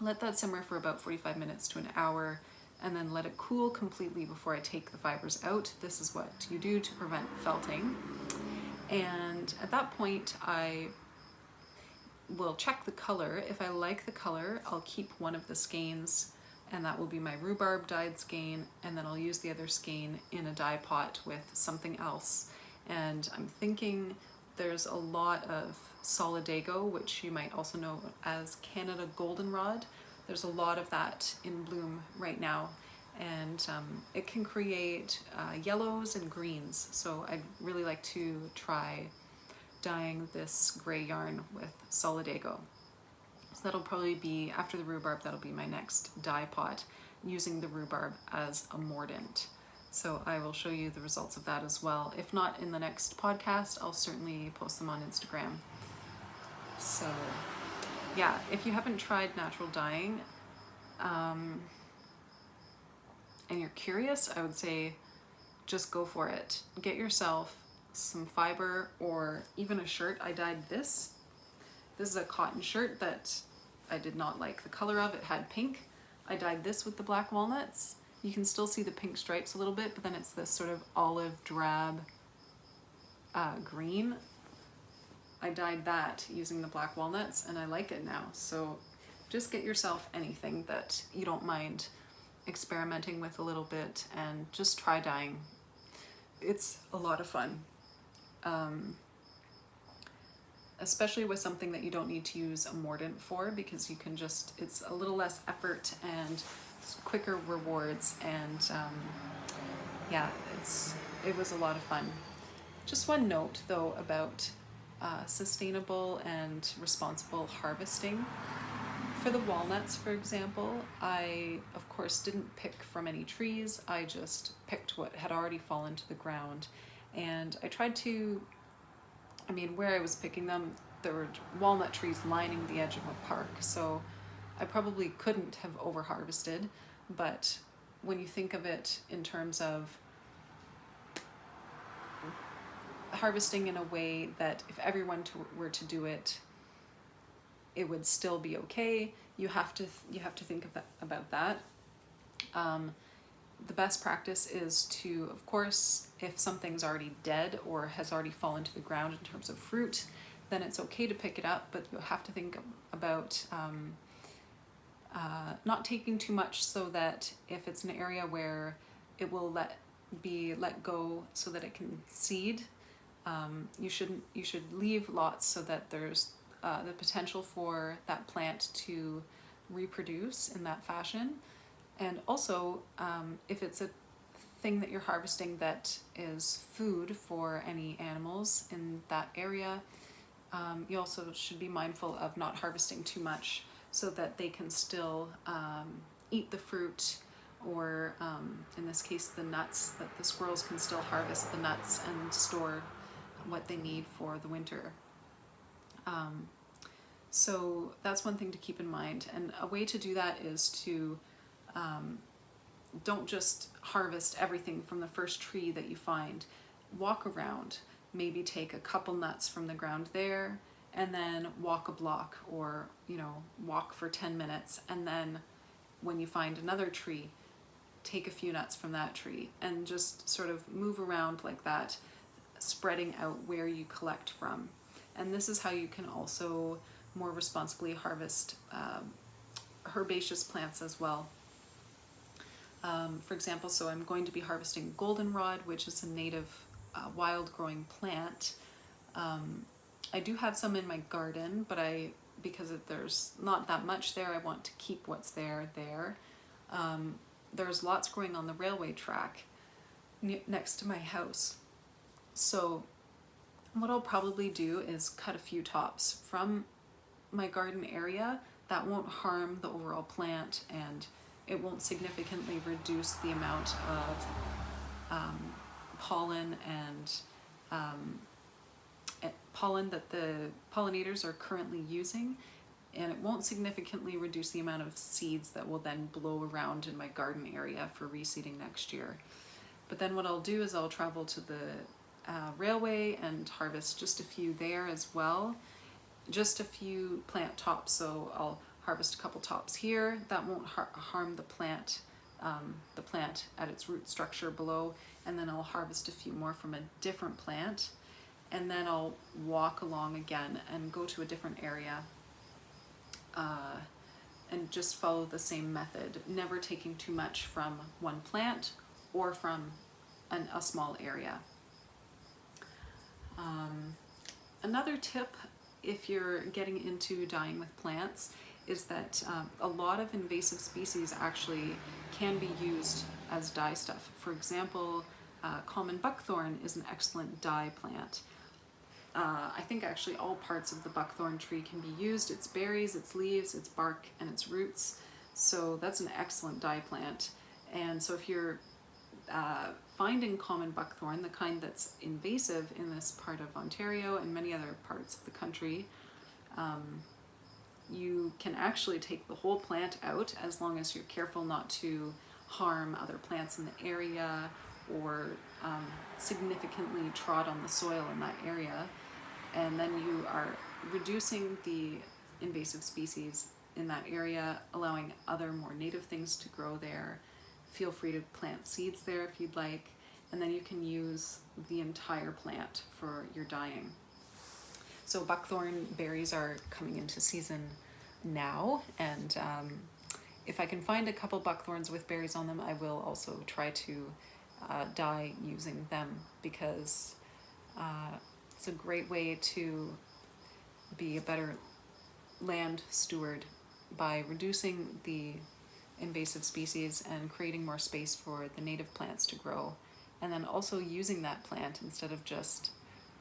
Let that simmer for about 45 minutes to an hour, and then let it cool completely before I take the fibers out. This is what you do to prevent felting. And at that point, I will check the color. If I like the color, I'll keep one of the skeins, and that will be my rhubarb dyed skein, and then I'll use the other skein in a dye pot with something else. And I'm thinking there's a lot of solidago, which you might also know as Canada goldenrod. There's a lot of that in bloom right now, and it can create yellows and greens. So I'd really like to try dyeing this gray yarn with solidago. So that'll probably be, after the rhubarb, that'll be my next dye pot, using the rhubarb as a mordant. So I will show you the results of that as well. If not in the next podcast, I'll certainly post them on Instagram. So yeah, if you haven't tried natural dyeing and you're curious, I would say just go for it. Get yourself some fiber or even a shirt. I dyed this. This is a cotton shirt that I did not like the color of. It had pink. I dyed this with the black walnuts. You can still see the pink stripes a little bit, but then it's this sort of olive drab green. I dyed that using the black walnuts, and I like it now. So just get yourself anything that you don't mind experimenting with a little bit, and just try dyeing. It's a lot of fun. Especially with something that you don't need to use a mordant for, because you can just, it's a little less effort and quicker rewards, and yeah, it was a lot of fun. Just one note though about sustainable and responsible harvesting. For the walnuts, for example, I of course didn't pick from any trees. I just picked what had already fallen to the ground, And I tried to, I mean, where I was picking them, there were walnut trees lining the edge of a park, so I probably couldn't have over harvested. But when you think of it in terms of harvesting in a way that if everyone were to do it, it would still be okay. You have to think of about that. The best practice is to, of course, if something's already dead or has already fallen to the ground in terms of fruit, then it's okay to pick it up, but you'll have to think about not taking too much, so that if it's an area where it will be let go so that it can seed, you should leave lots so that there's the potential for that plant to reproduce in that fashion. And also, if it's a thing that you're harvesting that is food for any animals in that area, you also should be mindful of not harvesting too much, so that they can still eat the fruit, or in this case the nuts, that the squirrels can still harvest the nuts and store what they need for the winter. So that's one thing to keep in mind. And a way to do that is to don't just harvest everything from the first tree that you find. Walk around, maybe take a couple nuts from the ground there, and then walk a block, or walk for 10 minutes, and then when you find another tree, take a few nuts from that tree, and just sort of move around like that, spreading out where you collect from. And this is how you can also more responsibly harvest herbaceous plants as well. For example, so I'm going to be harvesting goldenrod, which is a native wild growing plant. I do have some in my garden, but because there's not that much there, I want to keep what's there. There's lots growing on the railway track next to my house. So what I'll probably do is cut a few tops from my garden area. That won't harm the overall plant, and it won't significantly reduce the amount of pollen and pollen that the pollinators are currently using, and it won't significantly reduce the amount of seeds that will then blow around in my garden area for reseeding next year. But then what I'll do is I'll travel to the railway and harvest just a few there as well, just a few plant tops. So I'll harvest a couple tops here. That won't harm the plant at its root structure below, and then I'll harvest a few more from a different plant, and then I'll walk along again and go to a different area and just follow the same method, never taking too much from one plant or from a small area. Another tip, if you're getting into dyeing with plants, is that a lot of invasive species actually can be used as dye stuff. For example, common buckthorn is an excellent dye plant. I think actually all parts of the buckthorn tree can be used: its berries, its leaves, its bark, and its roots. So that's an excellent dye plant. And so if you're finding common buckthorn, the kind that's invasive in this part of Ontario and many other parts of the country, you can actually take the whole plant out, as long as you're careful not to harm other plants in the area or significantly trod on the soil in that area. And then you are reducing the invasive species in that area, allowing other more native things to grow there. Feel free to plant seeds there if you'd like, and then you can use the entire plant for your dyeing. So buckthorn berries are coming into season now, and if I can find a couple buckthorns with berries on them, I will also try to dye using them, because it's a great way to be a better land steward by reducing the invasive species and creating more space for the native plants to grow, and then also using that plant instead of just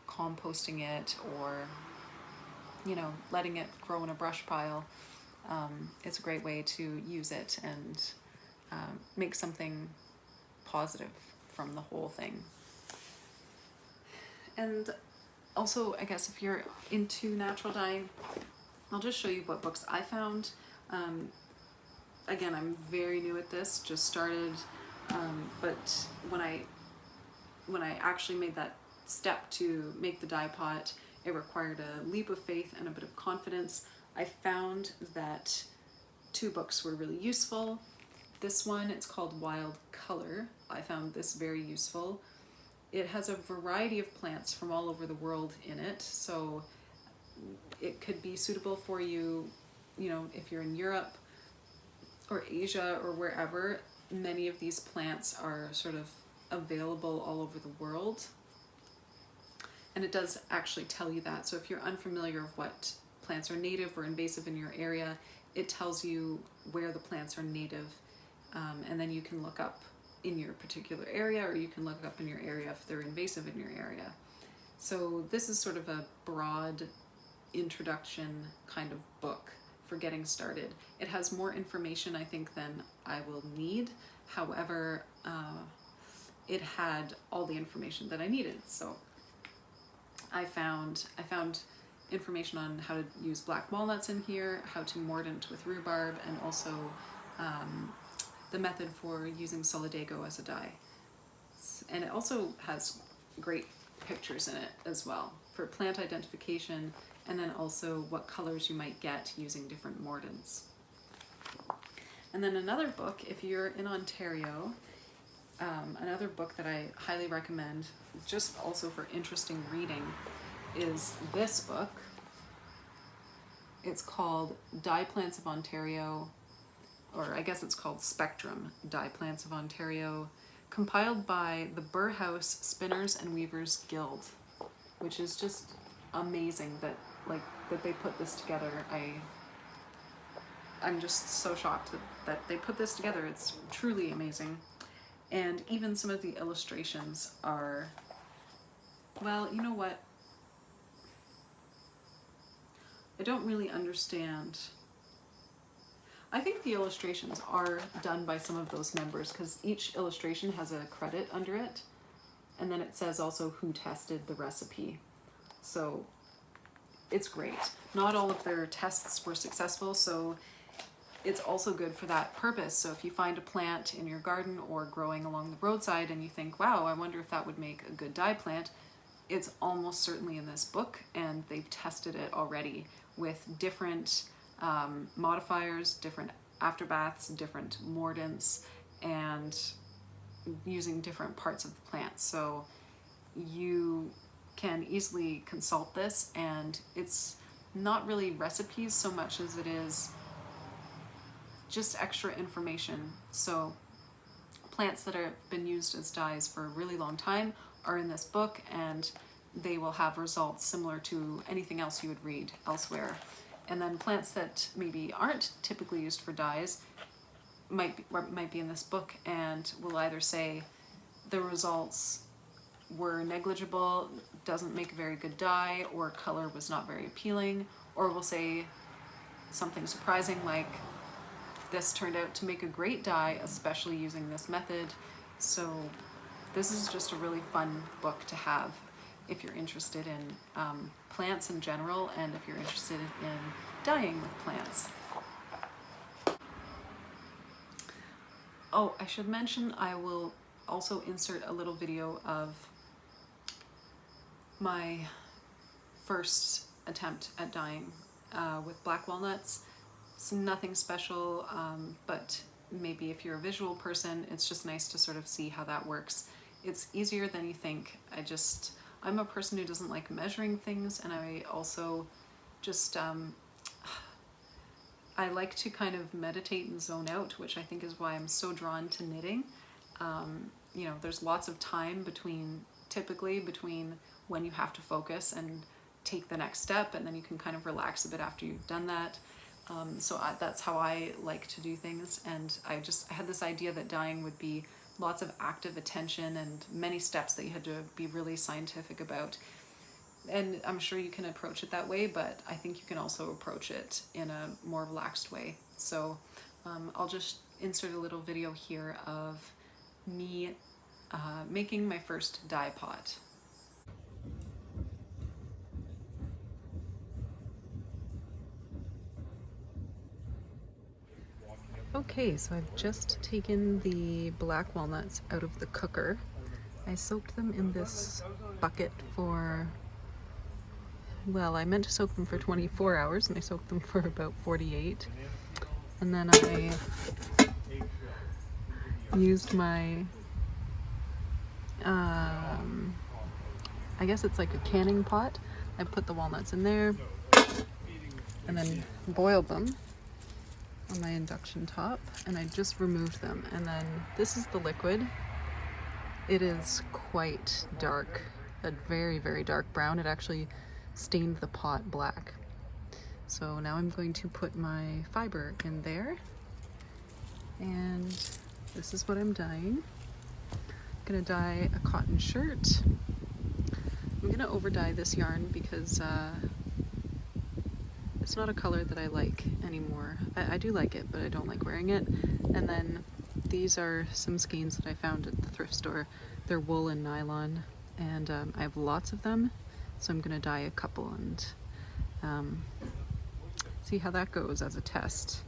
composting it or letting it grow in a brush pile. It's a great way to use it and make something positive from the whole thing. And also, I guess if you're into natural dyeing, I'll just show you what books I found. Again, I'm very new at this, just started, but when I actually made that step to make the dye pot, it required a leap of faith and a bit of confidence. I found that 2 books were really useful. This one, it's called Wild Color. I found this very useful. It has a variety of plants from all over the world in it, so it could be suitable for you, you know, if you're in Europe or Asia or wherever. Many of these plants are sort of available all over the world. And it does actually tell you that. So if you're unfamiliar of what plants are native or invasive in your area, it tells you where the plants are native. And then you can look up in your particular area, or you can look up in your area if they're invasive in your area. So this is sort of a broad introduction kind of book for getting started. It has more information, I think, than I will need. However, it had all the information that I needed. So I found information on how to use black walnuts in here, how to mordant with rhubarb, and also the method for using solidago as a dye. And it also has great pictures in it as well for plant identification, and then also what colors you might get using different mordants. And then another book, if you're in Ontario, another book that I highly recommend, just also for interesting reading, is this book. It's called Dye Plants of Ontario, or I guess it's called Spectrum Dye Plants of Ontario, compiled by the Burhouse Spinners and Weavers Guild, which is just amazing that they put this together. I'm just so shocked that they put this together. It's truly amazing. And even some of the illustrations are, well, you know what? I don't really understand. I think the illustrations are done by some of those members, because each illustration has a credit under it, and then it says also who tested the recipe. So it's great. Not all of their tests were successful, so it's also good for that purpose. So if you find a plant in your garden or growing along the roadside and you think, wow, I wonder if that would make a good dye plant, it's almost certainly in this book, and they've tested it already with different modifiers, different afterbaths, different mordants, and using different parts of the plant. So you can easily consult this, and it's not really recipes so much as it is just extra information. So plants that have been used as dyes for a really long time are in this book, and they will have results similar to anything else you would read elsewhere. And then plants that maybe aren't typically used for dyes might be in this book, and will either say the results were negligible, doesn't make a very good dye, or color was not very appealing, or will say something surprising like this turned out to make a great dye, especially using this method. So this is just a really fun book to have if you're interested in plants in general, and if you're interested in dyeing with plants. Oh, I should mention I will also insert a little video of my first attempt at dyeing with black walnuts. It's nothing special, but maybe if you're a visual person, it's just nice to sort of see how that works. It's easier than you think. I'm a person who doesn't like measuring things, and I also just, I like to kind of meditate and zone out, which I think is why I'm so drawn to knitting. You know, there's lots of time typically between when you have to focus and take the next step, and then you can kind of relax a bit after you've done that. So that's how I like to do things, and I had this idea that dyeing would be lots of active attention and many steps that you had to be really scientific about. And I'm sure you can approach it that way, but I think you can also approach it in a more relaxed way. So I'll just insert a little video here of me making my first dye pot. Okay, so I've just taken the black walnuts out of the cooker. I soaked them in this bucket for, well, I meant to soak them for 24 hours and I soaked them for about 48. And then I used my, I guess it's like a canning pot. I put the walnuts in there and then boiled them on my induction top, and I just removed them. And then this is the liquid. It is quite dark, a very, very dark brown. It actually stained the pot black. So now I'm going to put my fiber in there, and this is what I'm dyeing. I'm gonna dye a cotton shirt. I'm gonna over dye this yarn because it's not a color that I like anymore. I do like it, but I don't like wearing it. And then these are some skeins that I found at the thrift store. They're wool and nylon, and I have lots of them, so I'm gonna dye a couple and see how that goes as a test.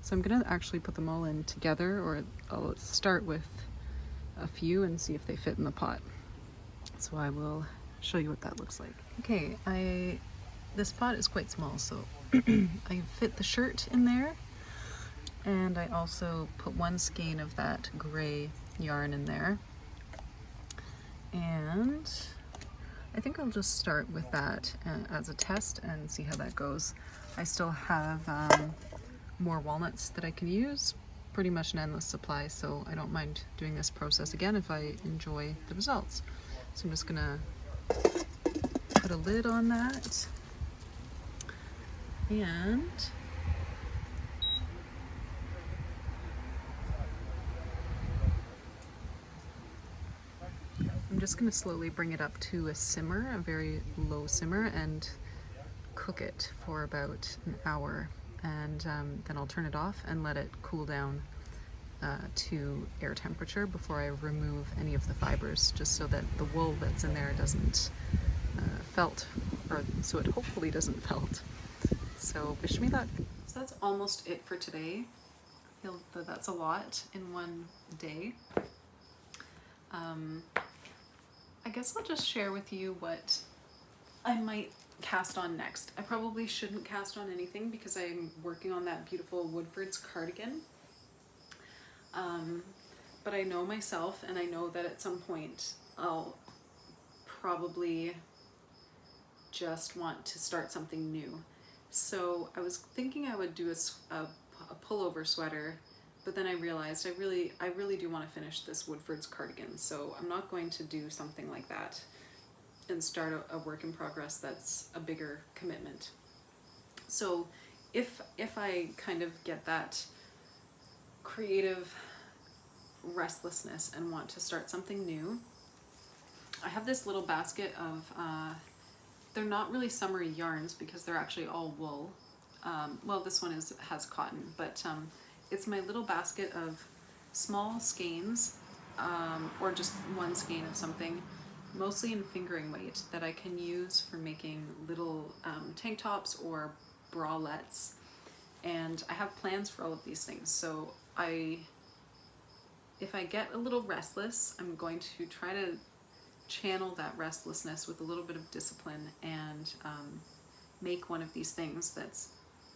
So I'm gonna actually put them all in together, or I'll start with a few and see if they fit in the pot. So I will show you what that looks like. Okay, this pot is quite small, so I fit the shirt in there, and I also put one skein of that gray yarn in there, and I think I'll just start with that as a test and see how that goes. I still have more walnuts that I can use, pretty much an endless supply, so I don't mind doing this process again if I enjoy the results. So I'm just gonna put a lid on that, and I'm just going to slowly bring it up to a simmer, a very low simmer, and cook it for about an hour. And then I'll turn it off and let it cool down to air temperature before I remove any of the fibers, just so that the wool that's in there doesn't felt, or so it hopefully doesn't felt. So wish me luck. So that's almost it for today. I feel that that's a lot in one day. I guess I'll just share with you what I might cast on next. I probably shouldn't cast on anything because I'm working on that beautiful Woodford's cardigan. But I know myself, and I know that at some point I'll probably just want to start something new. So I was thinking I would do a pullover sweater, but then I realized I really do want to finish this Woodford's cardigan, so I'm not going to do something like that and start a work in progress that's a bigger commitment. So if I kind of get that creative restlessness and want to start something new, I have this little basket of they're not really summery yarns because they're actually all wool. Well, this one has cotton, but it's my little basket of small skeins, or just one skein of something, mostly in fingering weight, that I can use for making little tank tops or bralettes. And I have plans for all of these things. So if I get a little restless, I'm going to try to channel that restlessness with a little bit of discipline and make one of these things that's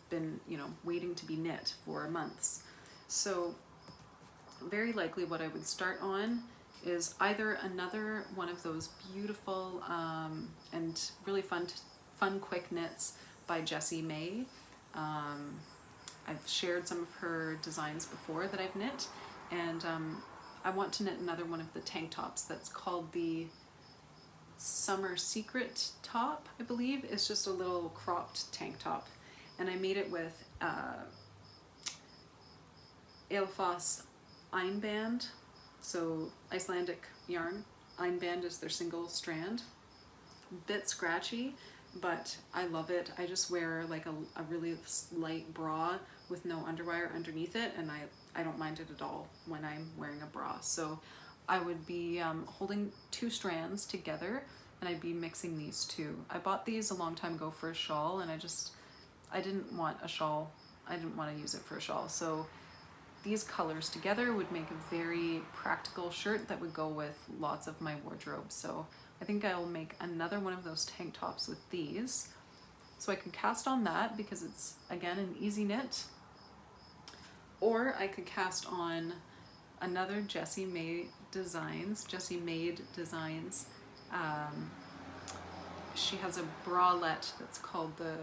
been, waiting to be knit for months. So very likely what I would start on is either another one of those beautiful and really fun quick knits by Jessie May. I've shared some of her designs before that I've knit, and I want to knit another one of the tank tops that's called the Summer Secret top, I believe. It's just a little cropped tank top, and I made it with Eilfoss Einband, so Icelandic yarn. Einband is their single strand. Bit scratchy, but I love it. I just wear like a really light bra with no underwire underneath it, and I don't mind it at all when I'm wearing a bra. So I would be holding two strands together, and I'd be mixing these two. I bought these a long time ago for a shawl, and I didn't want a shawl. I didn't want to use it for a shawl. So these colors together would make a very practical shirt that would go with lots of my wardrobe. So I think I'll make another one of those tank tops with these. So I can cast on that because it's, again, an easy knit. Or I could cast on another Jessie Made Designs. She has a bralette that's called the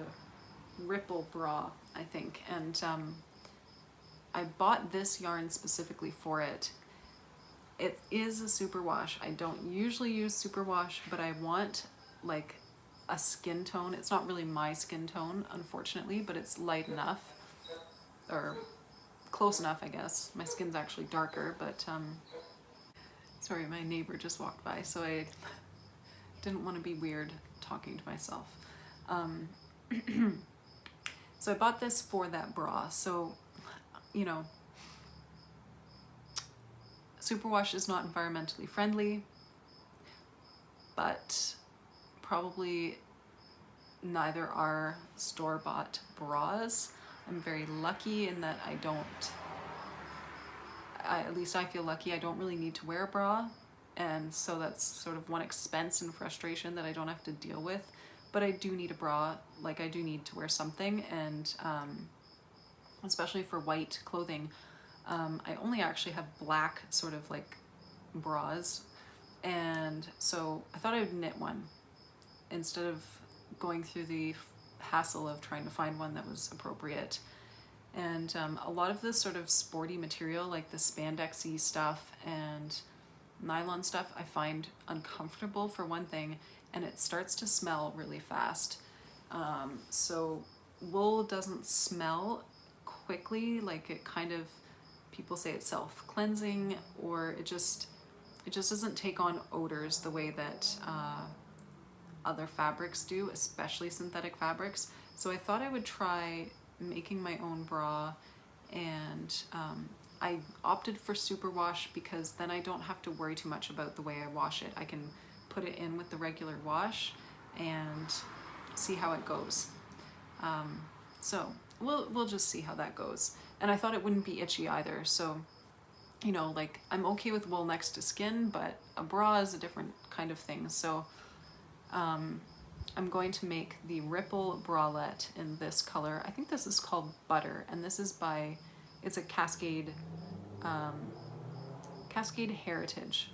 Ripple Bra, I think. And I bought this yarn specifically for it. It is a superwash. I don't usually use superwash, but I want like a skin tone. It's not really my skin tone, unfortunately, but it's light enough, or close enough, I guess. My skin's actually darker, but sorry, my neighbor just walked by, so I didn't want to be weird talking to myself. So I bought this for that bra. So, you know, superwash is not environmentally friendly, but probably neither are store-bought bras. I'm very lucky in that at least I feel lucky, I don't really need to wear a bra, and so that's sort of one expense and frustration that I don't have to deal with. But I do need a bra, like I do need to wear something, and especially for white clothing. I only actually have black sort of like bras, and so I thought I would knit one instead of going through the hassle of trying to find one that was appropriate. And a lot of this sort of sporty material, like the spandexy stuff and nylon stuff, I find uncomfortable for one thing, and it starts to smell really fast. So wool doesn't smell quickly, like it kind of, people say it's self-cleansing, or it just doesn't take on odors the way that other fabrics do, especially synthetic fabrics. So I thought I would try making my own bra, and I opted for superwash because then I don't have to worry too much about the way I wash it. I can put it in with the regular wash and see how it goes. So we'll just see how that goes. And I thought it wouldn't be itchy either. So, you know, like I'm okay with wool next to skin, but a bra is a different kind of thing. So I'm going to make the Ripple bralette in this color. I think this is called Butter, and this is by, it's a Cascade, Cascade Heritage,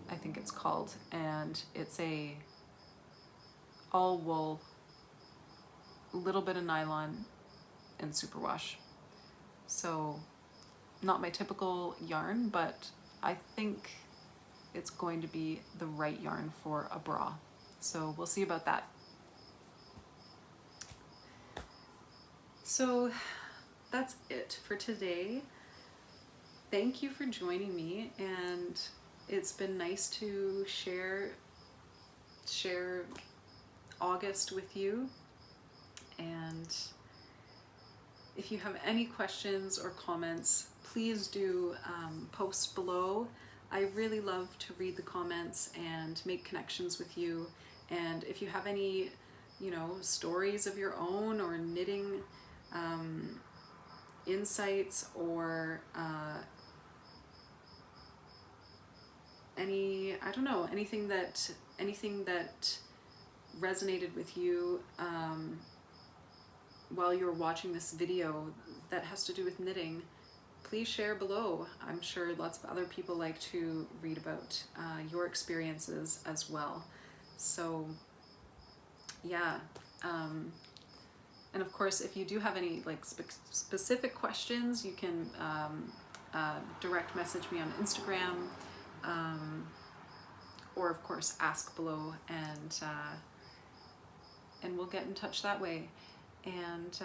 I think it's called, and it's a all wool, a little bit of nylon and superwash. So not my typical yarn, but I think it's going to be the right yarn for a bra. So we'll see about that. So that's it for today. Thank you for joining me, and it's been nice to share August with you. And if you have any questions or comments, please do post below. I really love to read the comments and make connections with you. And if you have any, you know, stories of your own or knitting insights, or I don't know, anything that resonated with you while you're watching this video that has to do with knitting, please share below. I'm sure lots of other people like to read about your experiences as well. So yeah, and of course, if you do have any like specific questions, you can direct message me on Instagram, or of course ask below, and we'll get in touch that way. And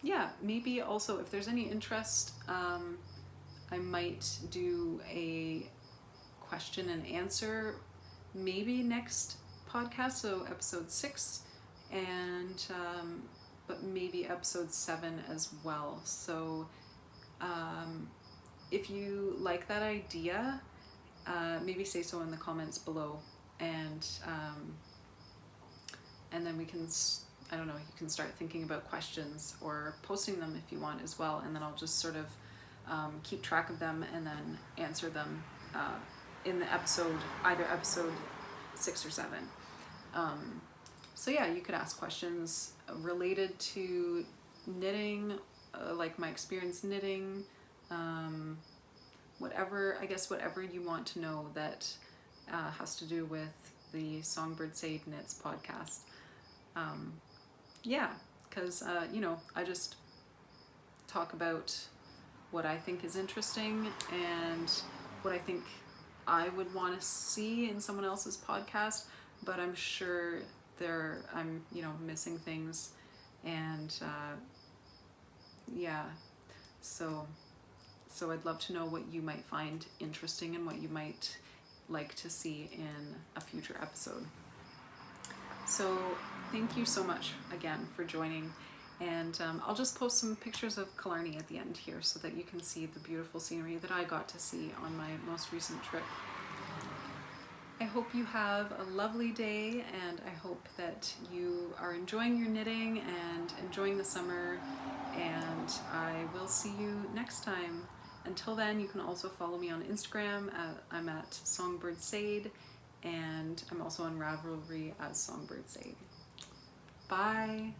yeah, maybe also if there's any interest, I might do a question and answer maybe next podcast, so episode 6, and but maybe episode 7 as well. So if you like that idea, maybe say so in the comments below, and then we can, I don't know, you can start thinking about questions or posting them if you want as well, and then I'll just sort of keep track of them and then answer them in the episode, either episode 6 or 7. So yeah, you could ask questions related to knitting, like my experience knitting, whatever, I guess whatever you want to know that has to do with the Songbird Sade Knits podcast. Yeah, because you know, I just talk about what I think is interesting and what I think I would want to see in someone else's podcast, but I'm sure I'm, you know, missing things, and yeah, so I'd love to know what you might find interesting and what you might like to see in a future episode. So thank you so much again for joining, and I'll just post some pictures of Killarney at the end here so that you can see the beautiful scenery that I got to see on my most recent trip. I hope you have a lovely day, and I hope that you are enjoying your knitting and enjoying the summer, and I will see you next time. Until then, you can also follow me on Instagram. I'm at Songbird Sade, and I'm also on Ravelry as Songbird Sade. Bye!